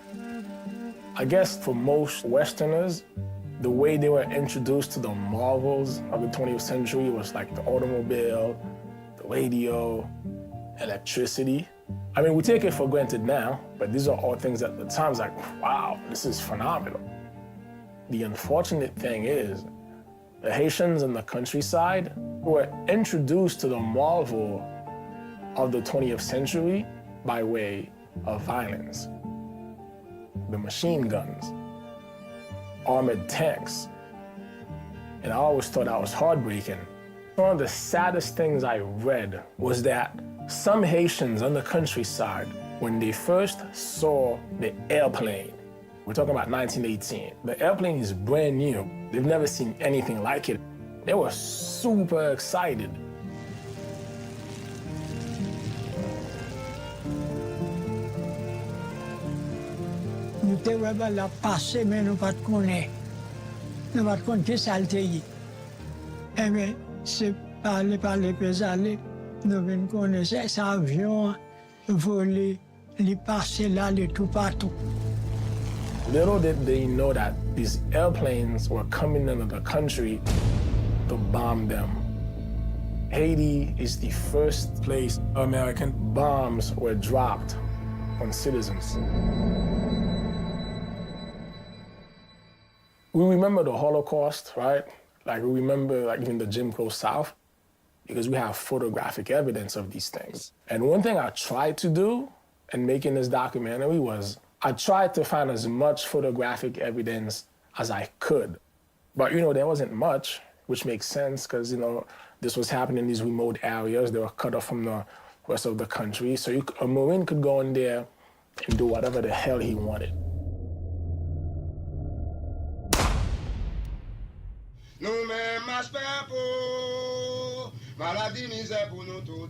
[SPEAKER 2] I guess for most Westerners, the way they were introduced to the marvels of the 20th century was like the automobile, the radio, electricity. I mean, we take it for granted now, but these are all things at the time, it's like, wow, this is phenomenal. The unfortunate thing is, the Haitians in the countryside were introduced to the marvel of the 20th century by way of violence. The machine guns, armored tanks. And I always thought that was heartbreaking. One of the saddest things I read was that some Haitians on the countryside, when they first saw the airplane, we're talking about 1918, the airplane is brand new. They've never seen anything like it. They were super excited.
[SPEAKER 1] Nous te wè la passé, mais nous pas de connaître. Nous pas de connaître qui ça te y. Eh bien, c'est parler, puis aller. Nous venons connaître cet avion volé, les passer là, les tout partout.
[SPEAKER 2] Little did they know that these airplanes were coming into the country to bomb them. Haiti is the first place American bombs were dropped on citizens. We remember the Holocaust, right? Like, we remember, like, even the Jim Crow South, because we have photographic evidence of these things. And one thing I tried to do in making this documentary was I tried to find as much photographic evidence as I could. But, you know, there wasn't much, which makes sense because, you know, this was happening in these remote areas. They were cut off from the rest of the country. So a Marine could go in there and do whatever the hell he wanted.
[SPEAKER 9] drapeau, maladie misère pour nous tout.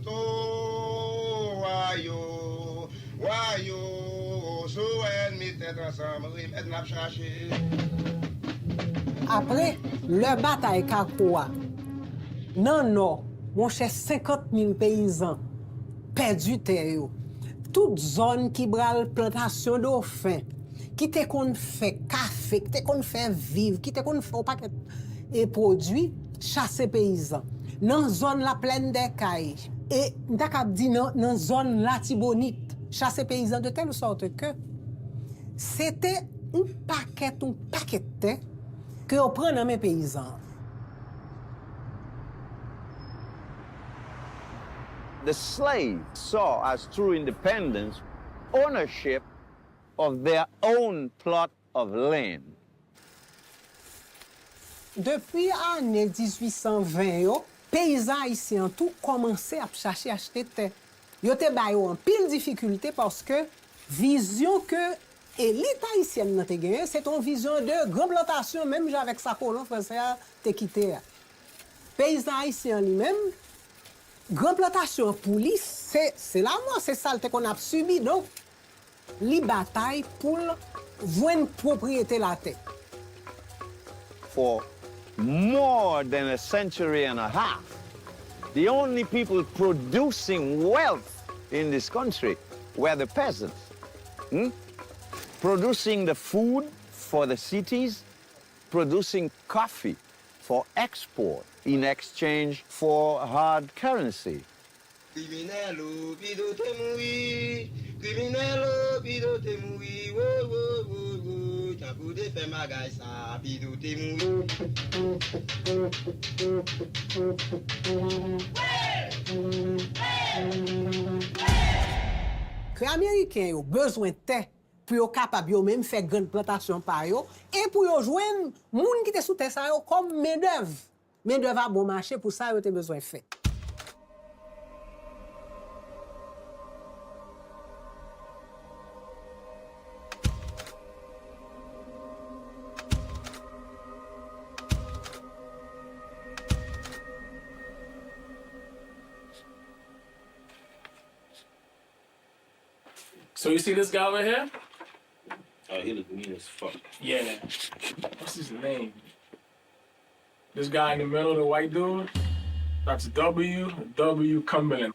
[SPEAKER 9] Wayo, wayo, so ennemi tête ensemble, remettre n'a chercher.
[SPEAKER 10] Après, le bataille Kakoa, non, non, mon cher 50 000 paysans perdu terre. Toute zone qui bral plantation de fin, qui te kon fait café, qui te kon fait vivre, qui te kon fait un paquet de produits, chasser paysans. Dans zone la pleine d'écailles. Et m'ta k'ap di dans zone la tibonite, chasser paysans de telle sorte que c'était un paquet que on prend dans mes paysans.
[SPEAKER 23] The slaves saw as true independence ownership of their own plot of land.
[SPEAKER 10] Depuis l'année 1820, paysans haïtiens tout commencé à chercher à acheter terre. Yo te bay en pile difficulté parce que vision que élite haïtienne n'a te gagné, c'est une vision de grande plantation même avec sa colon français te quitté. Paysans haïtiens lui-même grande plantation pour lui, c'est la mort, c'est ça qu'on a subi. Donc, li bataille pour voir une propriété la terre.
[SPEAKER 23] For more than a century and a half, the only people producing wealth in this country were the peasants. Producing the food for the cities, producing coffee for export in exchange for hard currency.
[SPEAKER 9] Criminelo, pidote moui, criminelo, pidote moui, wo, wo, wo, wo, t'as pour de faire magay sa, pidote moui.
[SPEAKER 10] Que Américains ont besoin de terre pour être capables de même faire grande plantation par eux et pour joindre les gens qui sont sous terre comme main-d'œuvre. Main-d'œuvre à bon marché, pour ça, ils ont besoin de faire.
[SPEAKER 2] So you see this guy over here?
[SPEAKER 5] Oh, he look mean as fuck.
[SPEAKER 2] Yeah. What's his name? This guy in the middle, the white dude, that's W. Cumberland.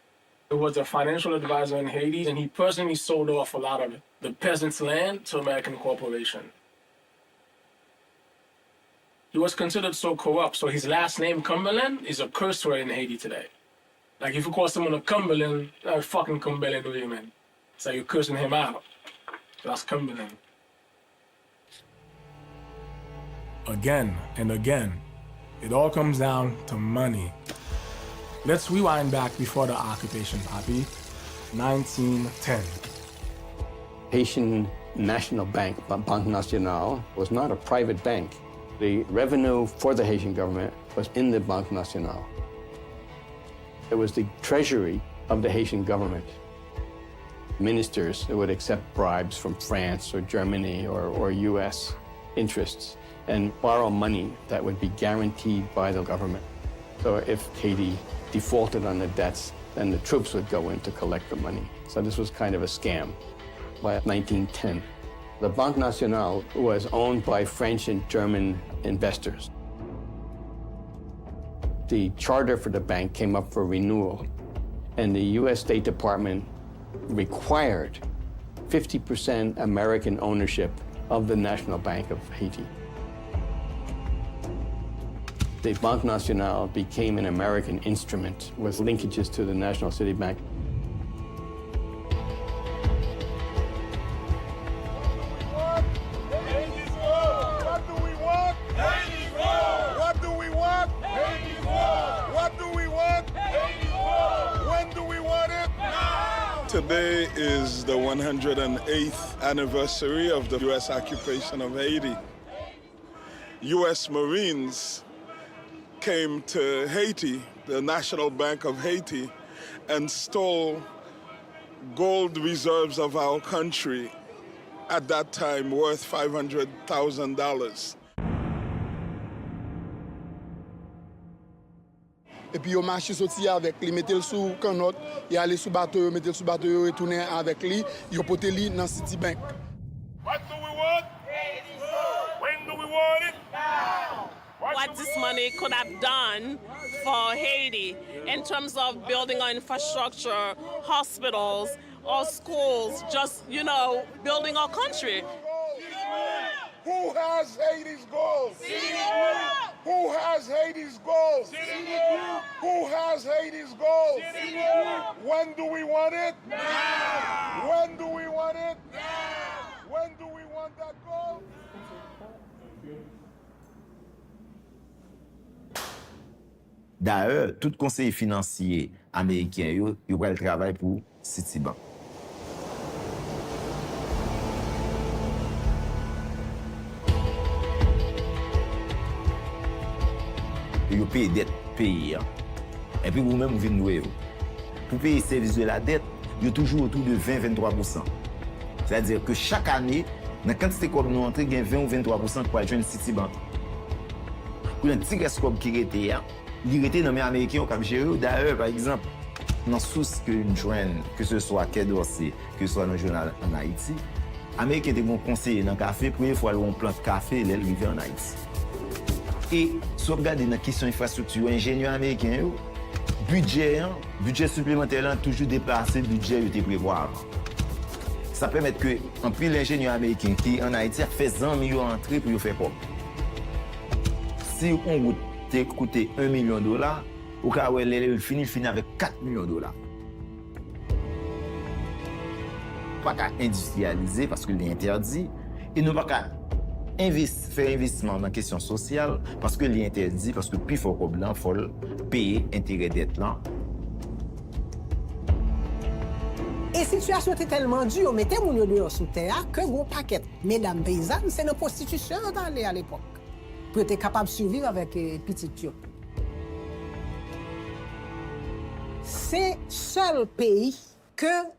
[SPEAKER 2] He was a financial advisor in Haiti, and he personally sold off a lot of the peasants' land to American corporation. He was considered so corrupt, so his last name, Cumberland, is a curse word in Haiti today. Like, if you call someone a Cumberland, fucking Cumberland, do you, man? So you're cursing him out. That's Cumberland. Again and again, it all comes down to money. Let's rewind back before the occupation, Papi. 1910.
[SPEAKER 6] Haitian National Bank, Banque Nationale, was not a private bank. The revenue for the Haitian government was in the Banque Nationale. It was the treasury of the Haitian government. Ministers who would accept bribes from France or Germany or US interests and borrow money that would be guaranteed by the government. So if Haiti defaulted on the debts, then the troops would go in to collect the money. So this was kind of a scam. By 1910, the Banque Nationale was owned by French and German investors. The charter for the bank came up for renewal, and the US State Department required 50% American ownership of the National Bank of Haiti. The Banque Nationale became an American instrument with linkages to the National City Bank.
[SPEAKER 11] Today is the 108th anniversary of the U.S. occupation of Haiti. U.S. Marines came to Haiti, the National Bank of Haiti, and stole gold reserves of our country, at that time worth $500,000. et puis yo marché sorti avec lui, mettre le sous canot, et aller sous bateau, mettre le sous bateau, retourner avec lui, yo porter lui dans Citibank.
[SPEAKER 7] What do we want? When do we want it? Now.
[SPEAKER 12] What this money could have done for Haiti in terms of building our infrastructure, hospitals, our schools, just, you know, building our country.
[SPEAKER 11] Who has Haiti's goals? Who has Haiti's goals? Who has Haiti's goals? When do we want it? Now. When do we want it? Now. When do we want that goal?
[SPEAKER 13] D'ailleurs, tout conseiller financier américain, il va le travail pour Citibank. Ils payent dette payée. Et puis vous-même, vous venez louer. Pour payer le service de la dette, il y a toujours autour de 20-23%. C'est-à-dire que chaque année, dans la quantité comme nous entrons, il y a 20 ou 23% pour aller joindre Citibank. Pour un petit rescope qui était là, il était dans les Américains au Cap-Géry. D'ailleurs, par exemple, dans la source que nous joignons, que ce soit Quai d'Orsay, que ce soit dans le journal en Haïti, les Américains étaient bons conseillers dans le café, pour une fois qu'ils ont plante café, ils arrivent en Haïti. Et si vous regardez dans la question infrastructure, ingénieurs américains, budget supplémentaire, toujours dépassé le budget qui était prévu avant. Ça permet que, en plus, l'ingénieur américain qui en Haïti a fait 100 millions d'entrées pour faire quoi? Si on route coûté $1 million, au cas où elle finit avec $4 millions. Pas qu'à industrialiser parce qu'il est interdit, et nous pas qu'à faire investissement dans la question sociale parce qu'il est interdit, parce que plus fort que blanc, il faut payer intérêt dette là.
[SPEAKER 10] Et la situation était tellement dure, mettez mon dehors sous terre, que gros paquet, mesdames paysannes, c'est une prostitution d'aller à l'époque. Pour être capable de survivre avec petit Dieu. C'est le seul pays que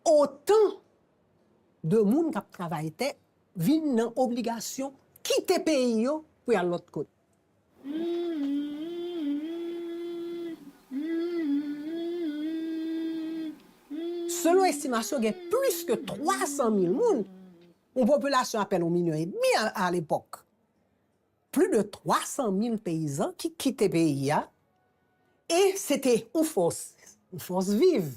[SPEAKER 10] autant de monde qui travaillent viennent dans l'obligation de quitter le pays pour aller à l'autre côté. Selon l'estimation, il y a plus que 300 000 personnes. Une population à peine 1,5 million à l'époque. Plus de 300 000 paysans qui quittaient le pays. Et c'était une force vive.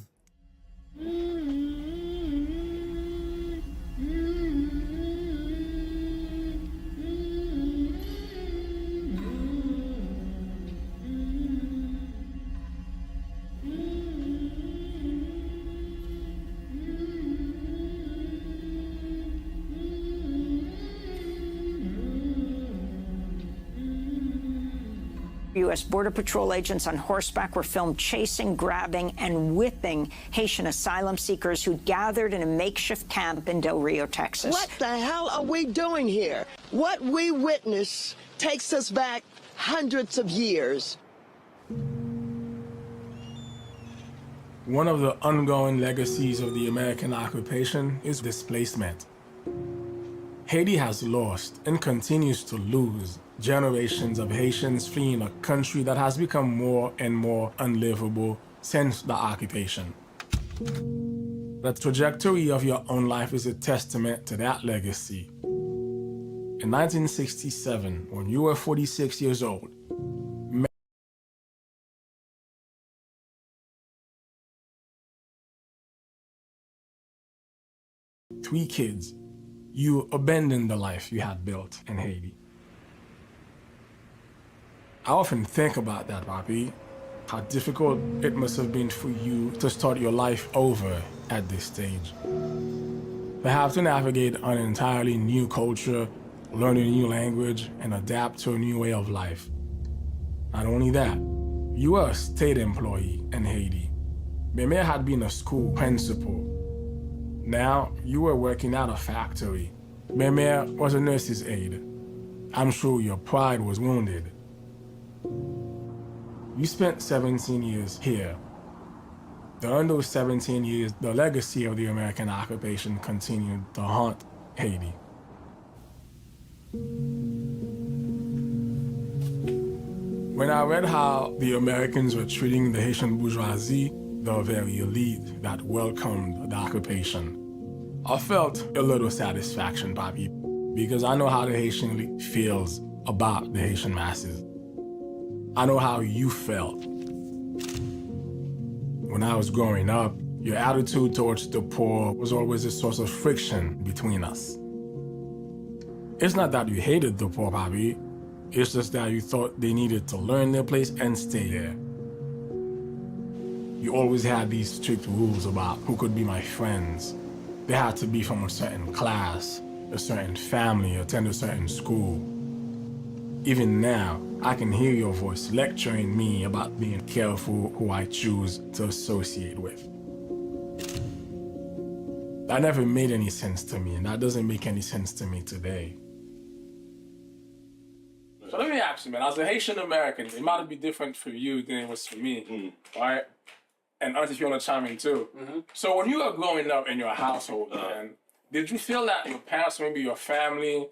[SPEAKER 17] U.S. Border Patrol agents on horseback were filmed chasing, grabbing, and whipping Haitian asylum seekers who gathered in a makeshift camp in Del Rio, Texas.
[SPEAKER 18] What the hell are we doing here? What we witness takes us back hundreds of years.
[SPEAKER 2] One of the ongoing legacies of the American occupation is displacement. Haiti has lost and continues to lose generations of Haitians fleeing a country that has become more and more unlivable since the occupation. The trajectory of your own life is a testament to that legacy. In 1967, when you were 46 years old, 3 kids, you abandoned the life you had built in Haiti. I often think about that, Papi, how difficult it must have been for you to start your life over at this stage. To have to navigate an entirely new culture, learn a new language, and adapt to a new way of life. Not only that, you were a state employee in Haiti. Meme had been a school principal. Now, you were working at a factory. Meme was a nurse's aide. I'm sure your pride was wounded. You spent 17 years here. During those 17 years, the legacy of the American occupation continued to haunt Haiti. When I read how the Americans were treating the Haitian bourgeoisie, the very elite that welcomed the occupation, I felt a little satisfaction, Papi, because I know how the Haitian elite feels about the Haitian masses. I know how you felt. When I was growing up, your attitude towards the poor was always a source of friction between us. It's not that you hated the poor, Papi. It's just that you thought they needed to learn their place and stay there. You always had these strict rules about who could be my friends. They had to be from a certain class, a certain family, attend a certain school. Even now, I can hear your voice lecturing me about being careful who I choose to associate with. That never made any sense to me, and that doesn't make any sense to me today. So let me ask you, man, as a Haitian American, it might be different for you than it was for me, right? And Auntie, if you want to chime in too. So when you were growing up in your household, man, did you feel that your parents, maybe your family,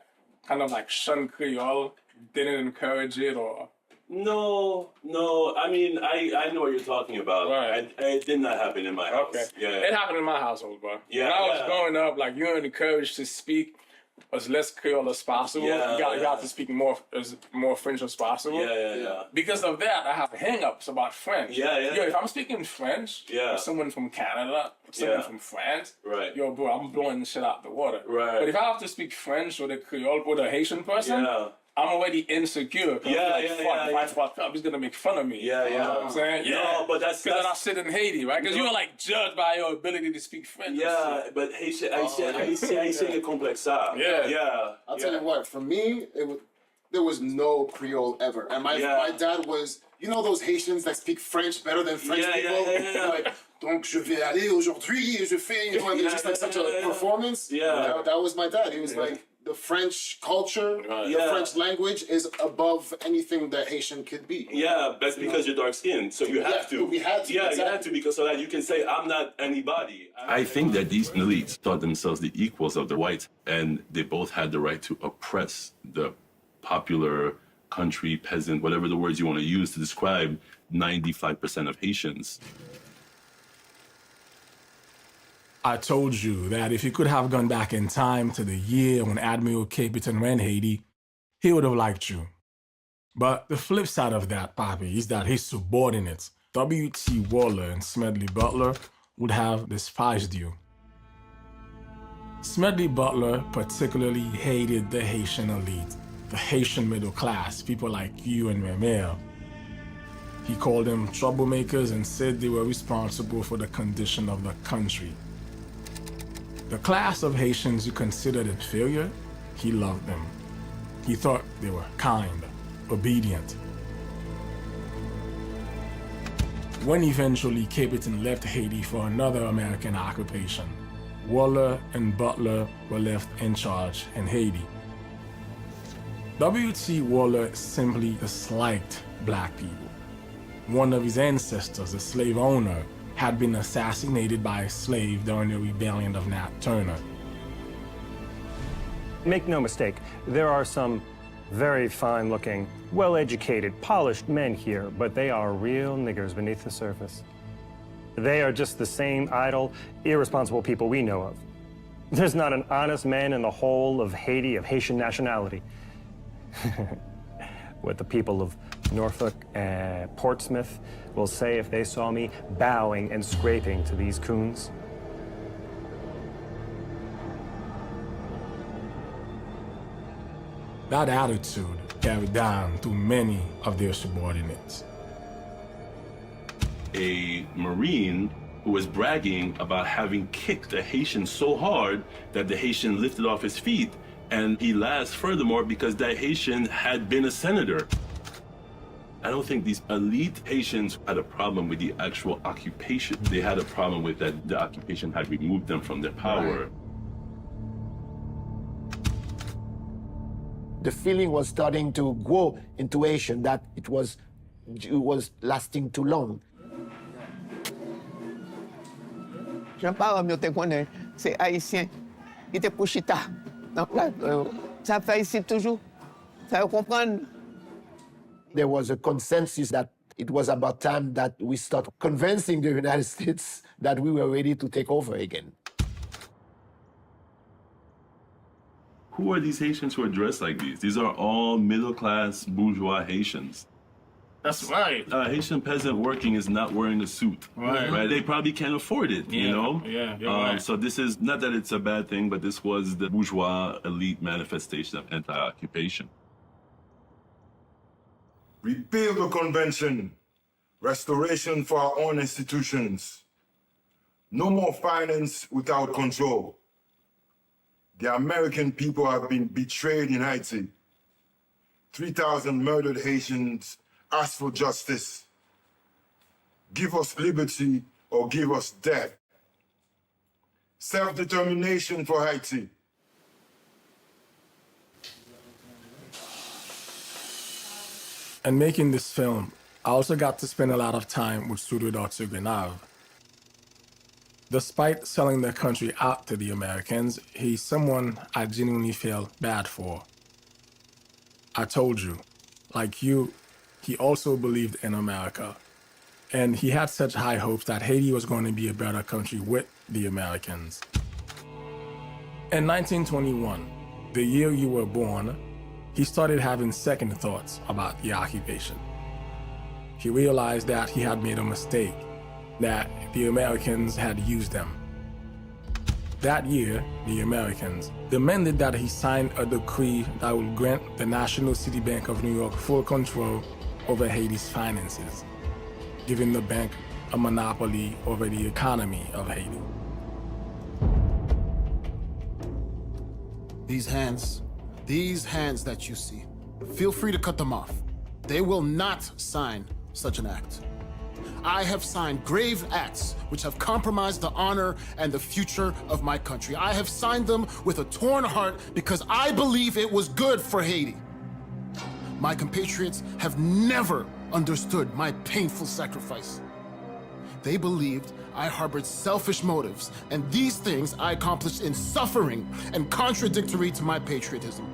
[SPEAKER 2] kind of like shunned Creole, didn't encourage it, or?
[SPEAKER 5] No. I mean, I know what you're talking about.
[SPEAKER 2] Right.
[SPEAKER 5] It did not happen in my house.
[SPEAKER 2] Okay.
[SPEAKER 5] Yeah.
[SPEAKER 2] It happened in my household, bro.
[SPEAKER 5] Yeah,
[SPEAKER 2] when I was
[SPEAKER 5] yeah.
[SPEAKER 2] growing up, like, you were encouraged to speak as less Creole as possible.
[SPEAKER 5] Yeah,
[SPEAKER 2] you got to speak more French as possible.
[SPEAKER 5] Yeah.
[SPEAKER 2] Because of that, I have hang-ups about French.
[SPEAKER 5] Yeah.
[SPEAKER 2] Yo, if I'm speaking French, with someone from Canada, someone from France,
[SPEAKER 5] right.
[SPEAKER 2] Bro, I'm blowing shit out the water.
[SPEAKER 5] Right.
[SPEAKER 2] But if I have to speak French with a Creole, with a Haitian person, I'm already insecure. Fuck, he's gonna make fun of me.
[SPEAKER 5] Yeah.
[SPEAKER 2] You know what I'm saying?
[SPEAKER 5] No, but that's
[SPEAKER 2] then I sit in Haiti, right? Because you're like judged by your ability to speak French.
[SPEAKER 5] Yeah, but Haitian est complexe ça. Yeah.
[SPEAKER 4] I'll tell you what, for me, there was no Creole ever. And my dad was, you know those Haitians that speak French better than French people? Like, donc je vais aller aujourd'hui, je fais, you know, and just like such a performance.
[SPEAKER 5] Yeah.
[SPEAKER 4] That was my dad. He was like, the French culture, the French language is above anything that Haitian could be.
[SPEAKER 5] Yeah, that's because you're dark skinned, so you have to.
[SPEAKER 4] We had to.
[SPEAKER 5] Yeah,
[SPEAKER 4] exactly.
[SPEAKER 5] you have to, because so that you can say, I'm not anybody. I think that these elites thought themselves the equals of the whites, and they both had the right to oppress the popular country, peasant, whatever the words you want to use to describe 95% of Haitians.
[SPEAKER 2] I told you that if he could have gone back in time to the year when Admiral Capitan ran Haiti, he would have liked you. But the flip side of that, Papi, is that his subordinates, W.T. Waller and Smedley Butler, would have despised you. Smedley Butler particularly hated the Haitian elite, the Haitian middle class, people like you and Memel. He called them troublemakers and said they were responsible for the condition of the country. The class of Haitians you considered inferior, he loved them. He thought they were kind, obedient. When eventually Capitan left Haiti for another American occupation, Waller and Butler were left in charge in Haiti. W.T. Waller simply disliked black people. One of his ancestors, a slave owner, had been assassinated by a slave during the rebellion of Nat Turner.
[SPEAKER 24] Make no mistake, there are some very fine-looking, well-educated, polished men here, but they are real niggers beneath the surface. They are just the same idle, irresponsible people we know of. There's not an honest man in the whole of Haiti of Haitian nationality. What the people of Norfolk and Portsmouth will say if they saw me bowing and scraping to these coons.
[SPEAKER 2] That attitude carried down to many of their subordinates.
[SPEAKER 5] A Marine who was bragging about having kicked a Haitian so hard that the Haitian lifted off his feet, and he laughs furthermore because that Haitian had been a senator. I don't think these elite Haitians had a problem with the actual occupation. They had a problem with that the occupation had removed them from their power.
[SPEAKER 14] Right. The feeling was starting to grow into Haitian that it was lasting too long.
[SPEAKER 15] Jean-Paul me te connaît, c'est haïtien. Il était pour chita. Donc là, ça fait ici toujours. Ça vous comprendre?
[SPEAKER 14] There was a consensus that it was about time that we start convincing the United States that we were ready to take over again.
[SPEAKER 5] Who are these Haitians who are dressed like these? These are all middle-class bourgeois Haitians.
[SPEAKER 2] That's right.
[SPEAKER 5] A Haitian peasant working is not wearing a suit.
[SPEAKER 2] Right.
[SPEAKER 5] They probably can't afford it, you know?
[SPEAKER 2] Yeah, you're right.
[SPEAKER 5] So this is, not that it's a bad thing, but this was the bourgeois elite manifestation of anti-occupation.
[SPEAKER 7] Repeal the convention. Restoration for our own institutions. No more finance without control. The American people have been betrayed in Haiti. 3,000 murdered Haitians ask for justice. Give us liberty or give us death. Self-determination for Haiti.
[SPEAKER 2] And making this film, I also got to spend a lot of time with Studio Grenave. Despite selling the country out to the Americans, he's someone I genuinely feel bad for. I told you, like you, he also believed in America. And he had such high hopes that Haiti was going to be a better country with the Americans. In 1921, the year you were born, he started having second thoughts about the occupation. He realized that he had made a mistake, that the Americans had used them. That year, the Americans demanded that he sign a decree that would grant the National City Bank of New York full control over Haiti's finances, giving the bank a monopoly over the economy of Haiti.
[SPEAKER 3] These hands that you see, feel free to cut them off. They will not sign such an act. I have signed grave acts which have compromised the honor and the future of my country. I have signed them with a torn heart because I believe it was good for Haiti. My compatriots have never understood my painful sacrifice. They believed I harbored selfish motives, and these things I accomplished in suffering and contradictory to my patriotism.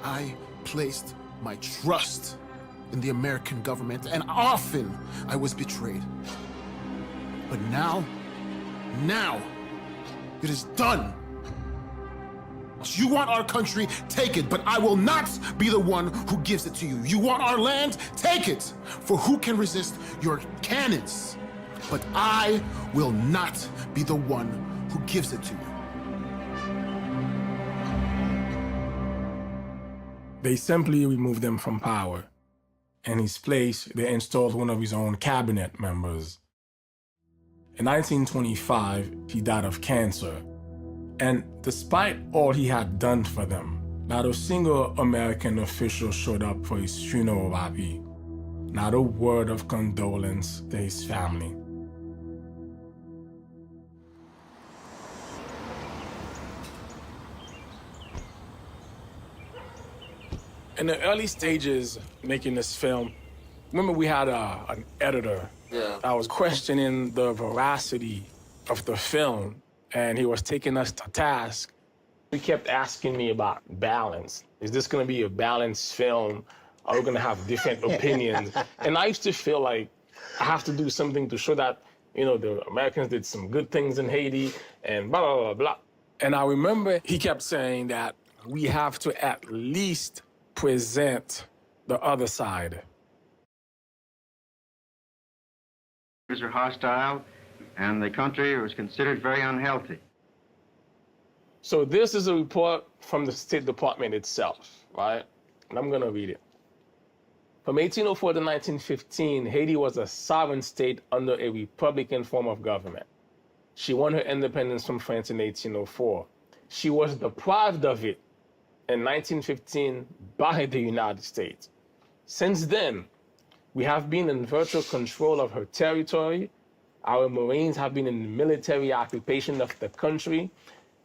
[SPEAKER 3] I placed my trust in the American government, and often I was betrayed. But now, it is done. You want our country, take it, but I will not be the one who gives it to you. You want our land, take it, for who can resist your cannons? But I will not be the one who gives it to you.
[SPEAKER 2] They simply removed him from power. In his place, they installed one of his own cabinet members. In 1925, he died of cancer. And despite all he had done for them, not a single American official showed up for his funeral papi. Not a word of condolence to his family. In the early stages making this film, remember we had an editor that was questioning the veracity of the film, and he was taking us to task. He kept asking me about balance. Is this gonna be a balanced film? Are we gonna have different opinions? And I used to feel like I have to do something to show that, you know, the Americans did some good things in Haiti and blah, blah, blah, blah. And I remember he kept saying that we have to at least present the other side.
[SPEAKER 16] Are hostile, and the country was considered very unhealthy.
[SPEAKER 2] So this is a report from the State Department itself, right? And I'm gonna read it. From 1804 to 1915, Haiti was a sovereign state under a Republican form of government. She won her independence from France in 1804. She was deprived of it in 1915 by the United States. Since then, we have been in virtual control of her territory. Our Marines have been in military occupation of the country,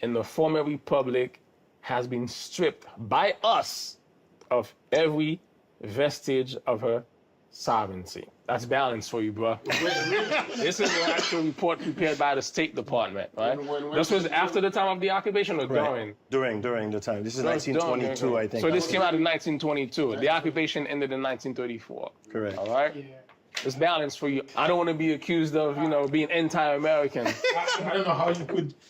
[SPEAKER 2] and the former republic has been stripped by us of every vestige of her sovereignty. That's balance for you, bro. This is an actual report prepared by the State Department, right? This was after the time of the occupation or during?
[SPEAKER 19] During the time. This is 1922, I think.
[SPEAKER 2] So this came out in 1922. The occupation ended in 1934.
[SPEAKER 19] Correct.
[SPEAKER 2] All right? It's balance for you. I don't want to be accused of, being anti-American.
[SPEAKER 20] I don't know how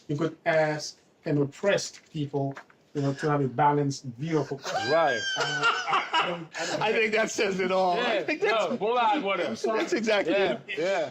[SPEAKER 20] you could ask and oppress people, to have a balanced view of oppression.
[SPEAKER 2] Right.
[SPEAKER 19] I think that says it all.
[SPEAKER 2] Yeah,
[SPEAKER 19] I think that's exactly it.
[SPEAKER 2] Yeah.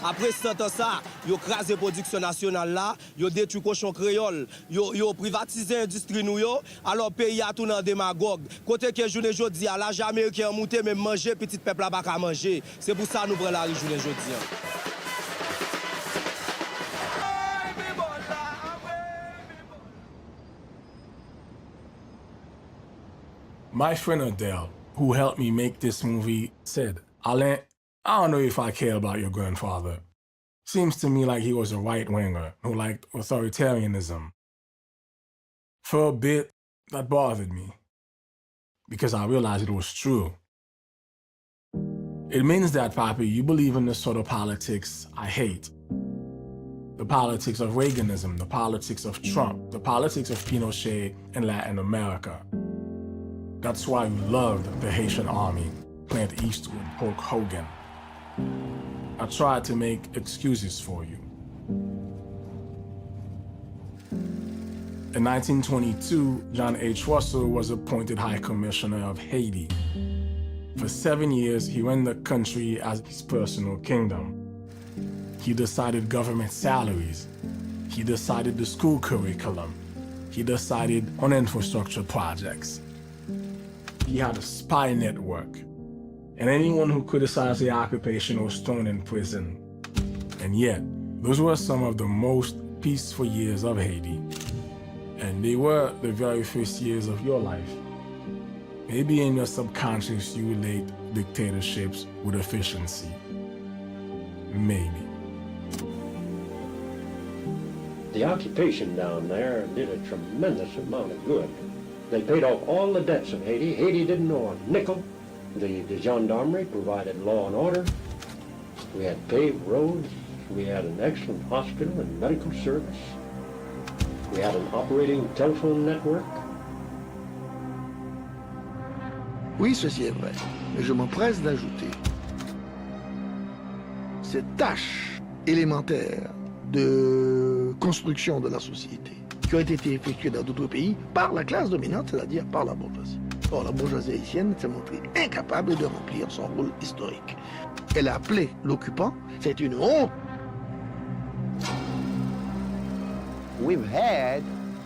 [SPEAKER 21] Après 100 ans ça, yo crasé production nationale là, yo détruit cochon créole, yo privatisé industrie nou yo, alors pays a tout dans démagogue. Côté que journée jodi a l'âge américain monté même manger petit peuple là pas ka manger. C'est pour ça nous prend la journée jodi.
[SPEAKER 2] My friend Adele, who helped me make this movie, said, Alain, I don't know if I care about your grandfather. Seems to me like he was a right-winger who liked authoritarianism. For a bit, that bothered me, because I realized it was true. It means that, Papi, you believe in the sort of politics I hate. The politics of Reaganism, the politics of Trump, the politics of Pinochet in Latin America. That's why you loved the Haitian army, Clint Eastwood, Hulk Hogan. I tried to make excuses for you. In 1922, John H. Russell was appointed High Commissioner of Haiti. For 7 years, he ran the country as his personal kingdom. He decided government salaries. He decided the school curriculum. He decided on infrastructure projects. He had a spy network, and anyone who criticized the occupation was thrown in prison. And yet, those were some of the most peaceful years of Haiti. And they were the very first years of your life. Maybe in your subconscious you relate dictatorships with efficiency. Maybe.
[SPEAKER 22] The occupation down there did a tremendous amount of good. They paid off all the debts of Haiti. Haiti didn't know a nickel. The gendarmerie provided law and order. We had paved roads. We had an excellent hospital and medical service. We had an operating telephone network.
[SPEAKER 25] Oui, ceci est vrai, mais je m'empresse d'ajouter cette tâche élémentaire de construction de la société qui ont été effectuées dans d'autres pays par la classe dominante, c'est-à-dire par la bourgeoisie. Or, la bourgeoisie haïtienne s'est montrée incapable de remplir son rôle historique. Elle a appelé l'occupant, c'est une honte.
[SPEAKER 23] We've had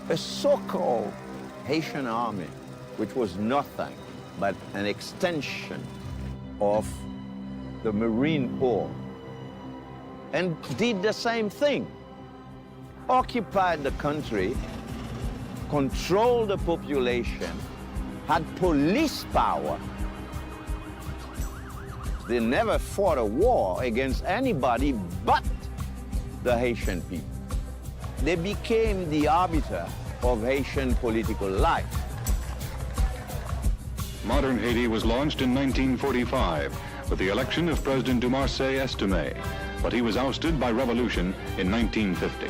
[SPEAKER 23] a so-called Haitian army, which was nothing but an extension of the Marine Corps, and did the same thing. Occupied the country, controlled the population, had police power. They never fought a war against anybody but the Haitian people. They became the arbiter of Haitian political life.
[SPEAKER 26] Modern Haiti was launched in 1945 with the election of President Dumarsais Estimé, but he was ousted by revolution in 1950.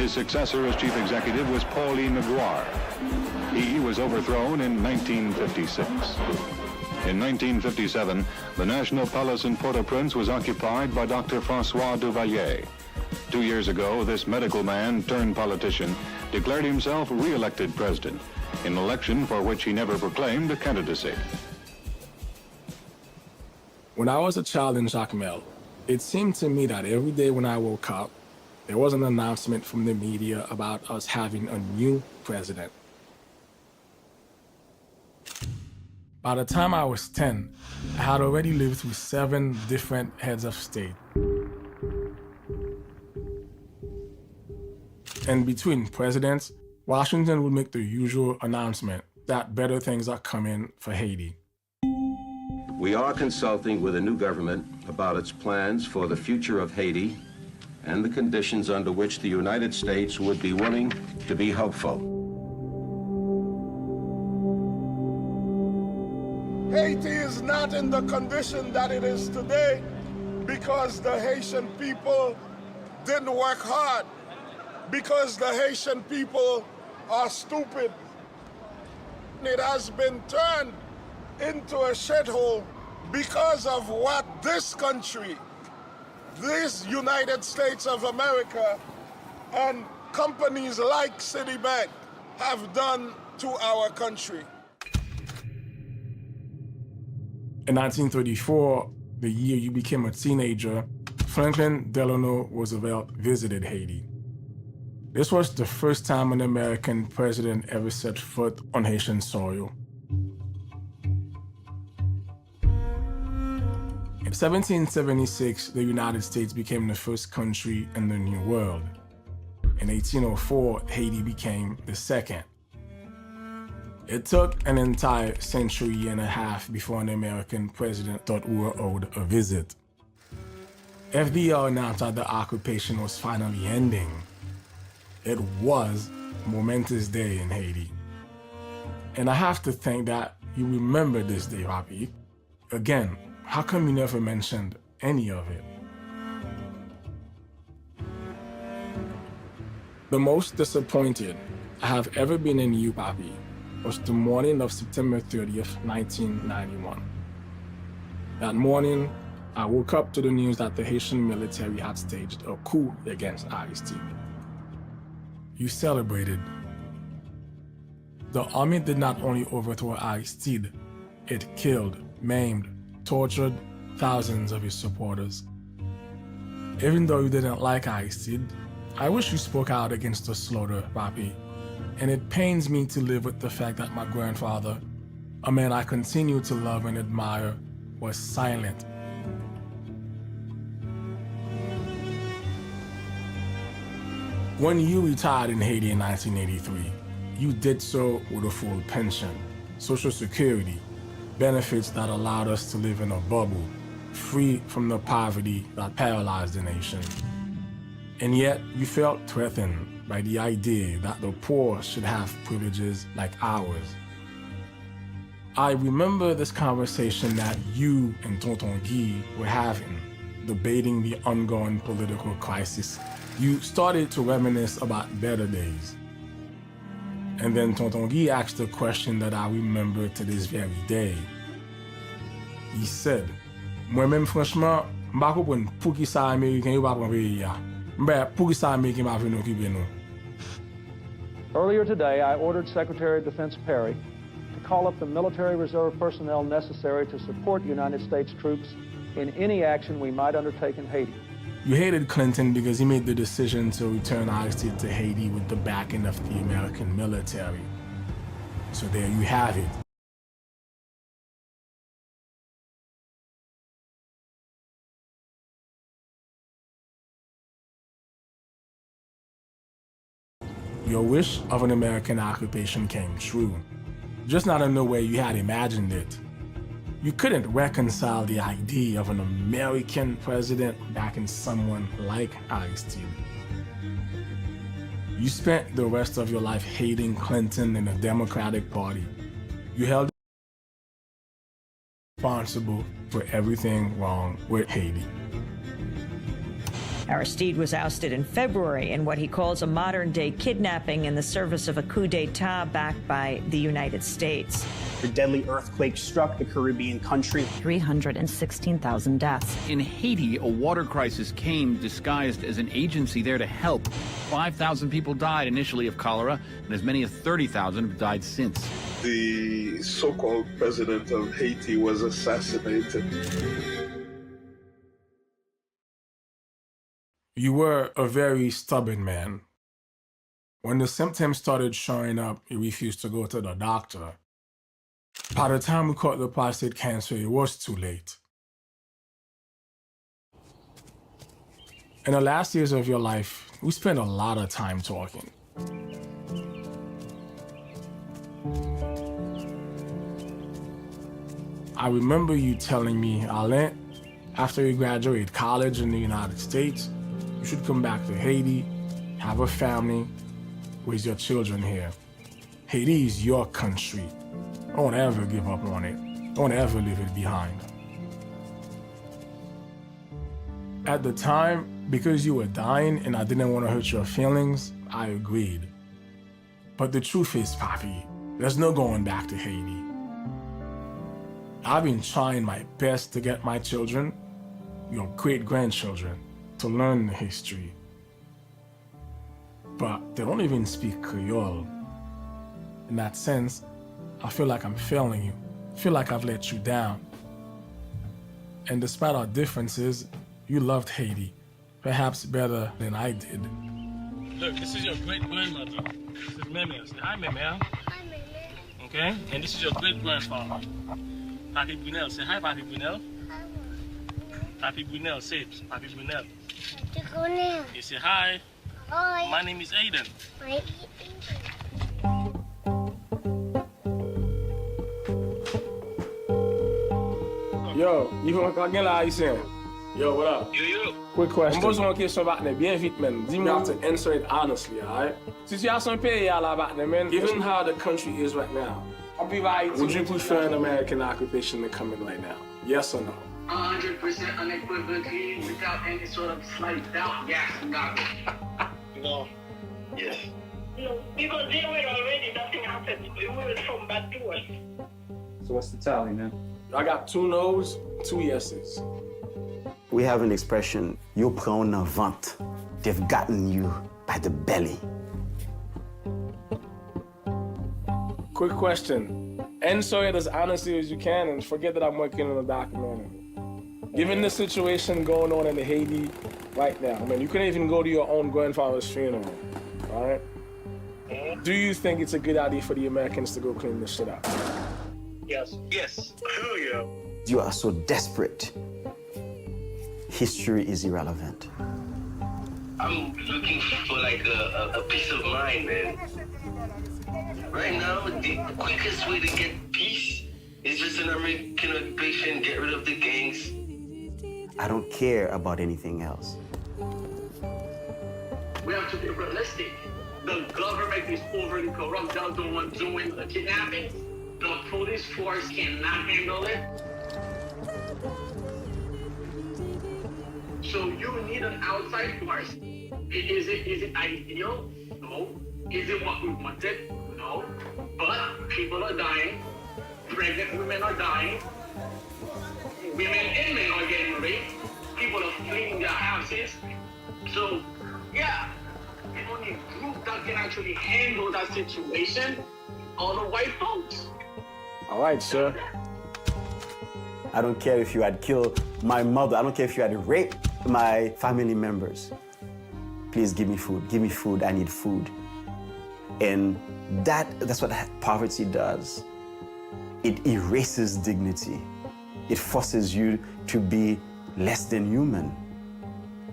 [SPEAKER 26] His successor as chief executive was Paul-E Magloire. He was overthrown in 1956. In 1957, the National Palace in Port-au-Prince was occupied by Dr. Francois Duvalier. 2 years ago, this medical man turned politician declared himself re-elected president, in an election for which he never proclaimed a candidacy.
[SPEAKER 2] When I was a child in Jacmel, it seemed to me that every day when I woke up, there was an announcement from the media about us having a new president. By the time I was 10, I had already lived through 7 different heads of state. And between presidents, Washington would make the usual announcement that better things are coming for Haiti.
[SPEAKER 27] We are consulting with the new government about its plans for the future of Haiti
[SPEAKER 1] and the conditions under which the United States would be willing to be helpful.
[SPEAKER 6] Haiti is not in the condition that it is today because the Haitian people didn't work hard, because the Haitian people are stupid. It has been turned into a shithole because of what this country, this United States of America, and companies like Citibank have done to our country.
[SPEAKER 2] In 1934, the year you became a teenager, Franklin Delano Roosevelt visited Haiti. This was the first time an American president ever set foot on Haitian soil. In 1776, the United States became the first country in the New World. In 1804, Haiti became the second. It took an entire century and a half before an American president thought we were owed a visit. FDR announced that the occupation was finally ending. It was a momentous day in Haiti. And I have to think that you remember this day, Papi. Again, how come you never mentioned any of it? The most disappointed I have ever been in you, Papi, was the morning of September 30th, 1991. That morning, I woke up to the news that the Haitian military had staged a coup against Aristide. You celebrated. The army did not only overthrow Aristide, it killed, maimed, tortured thousands of his supporters. Even though you didn't like Aristide, I wish you spoke out against the slaughter, Papi. And it pains me to live with the fact that my grandfather, a man I continue to love and admire, was silent. When you retired in Haiti in 1983, you did so with a full pension, Social Security, benefits that allowed us to live in a bubble, free from the poverty that paralyzed the nation. And yet, you felt threatened by the idea that the poor should have privileges like ours. I remember this conversation that you and Tonton Guy were having, debating the ongoing political crisis. You started to reminisce about better days. And then Tonton Guy asked a question that I remember to this very day. He said, moi-même franchement, m'pa kompren pou ki sa Ameriken yo pa pran peyi ya. M'pa pou ki sa Ameriken pa vin okipe nou.
[SPEAKER 8] Earlier today, I ordered Secretary of Defense Perry to call up the military reserve personnel necessary to support United States troops in any action we might undertake in Haiti.
[SPEAKER 2] You hated Clinton because he made the decision to return Aristide to Haiti with the backing of the American military. So there you have it. Your wish of an American occupation came true, just not in the way you had imagined it. You couldn't reconcile the idea of an American president backing someone like Aristide. You spent the rest of your life hating Clinton and the Democratic Party. You held responsible for everything wrong with Haiti.
[SPEAKER 17] Aristide was ousted in February in what he calls a modern-day kidnapping in the service of a coup d'etat backed by the United States.
[SPEAKER 9] A deadly earthquake struck the Caribbean country.
[SPEAKER 11] 316,000 deaths.
[SPEAKER 12] In Haiti, a water crisis came disguised as an agency there to help. 5,000 people died initially of cholera, and as many as 30,000 have died since.
[SPEAKER 27] The so-called president of Haiti was assassinated.
[SPEAKER 2] You were a very stubborn man. When the symptoms started showing up, you refused to go to the doctor. By the time we caught the prostate cancer, it was too late. In the last years of your life, we spent a lot of time talking. I remember you telling me, Alain, after you graduate college in the United States, You should come back to Haiti, have a family, raise your children here. Haiti is your country. Don't ever give up on it. Don't ever leave it behind. At the time, because you were dying and I didn't want to hurt your feelings, I agreed. But the truth is, Papi, there's no going back to Haiti. I've been trying my best to get my children, your great-grandchildren, to learn the history. But they don't even speak Creole. In that sense, I feel like I'm failing you. I feel like I've let you down. And despite our differences, you loved Haiti, perhaps better than I did.
[SPEAKER 4] Look, this is your great-grandmother. This is Meme. Say hi, Meme. Hi, Meme. Okay? And this is your great-grandfather, Papi Brunel. Say hi, Papi Brunel. Hi. Papi Brunel. Say it. Papi Brunel. Papi Brunel. You say hi. Hi. My name is Aiden. Hi.
[SPEAKER 2] Yo, you want to get là ici? Yo, what up?
[SPEAKER 4] Yo.
[SPEAKER 2] Quick question. Je pose une question about it bien vite, man. You have to answer it honestly, alright? Situation pays là about it, man. Given how the country is right now, would you prefer an American occupation to come in right now? Yes or no?
[SPEAKER 10] 100% unequivocally, without any sort of slight doubt, yes, no.
[SPEAKER 4] No.
[SPEAKER 10] Yes.
[SPEAKER 13] No, because they were already, nothing happened. We were from bad to worse.
[SPEAKER 14] So what's the tally, man?
[SPEAKER 2] I got 2 no's, 2 yeses.
[SPEAKER 15] We have an expression, yo prend un vent. They've gotten you by the belly.
[SPEAKER 2] Quick question. Answer it as honestly as you can and forget that I'm working on a documentary. Given the situation going on in Haiti right now, I mean, you couldn't even go to your own grandfather's funeral, all right? Do you think it's a good idea for the Americans to go clean this shit up?
[SPEAKER 13] Yes.
[SPEAKER 10] Yes. Hell yeah.
[SPEAKER 15] You are so desperate. History is irrelevant.
[SPEAKER 10] I'm looking for like a peace of mind, man. Right now, the quickest way to get peace is just an American occupation, get rid of the gangs.
[SPEAKER 15] I don't care about anything else.
[SPEAKER 10] We have to be realistic. The government is overly corrupt down to what's doing the kidnapping. The police force cannot handle it. So you need an outside force. Is it ideal? No. Is it what we wanted? No. But people are dying. Pregnant women are dying. Women and men are getting raped. People are fleeing their houses. So, yeah, the only group that can actually handle that situation are the white folks.
[SPEAKER 2] All right, sir.
[SPEAKER 15] I don't care if you had killed my mother. I don't care if you had raped my family members. Please give me food. Give me food. I need food. And that's what poverty does. It erases dignity. It forces you to be less than human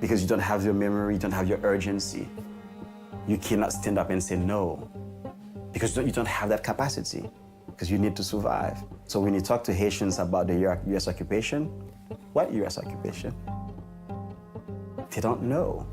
[SPEAKER 15] because you don't have your memory, you don't have your urgency. You cannot stand up and say no because you don't have that capacity because you need to survive. So when you talk to Haitians about the U.S. occupation, what U.S. occupation? They don't know.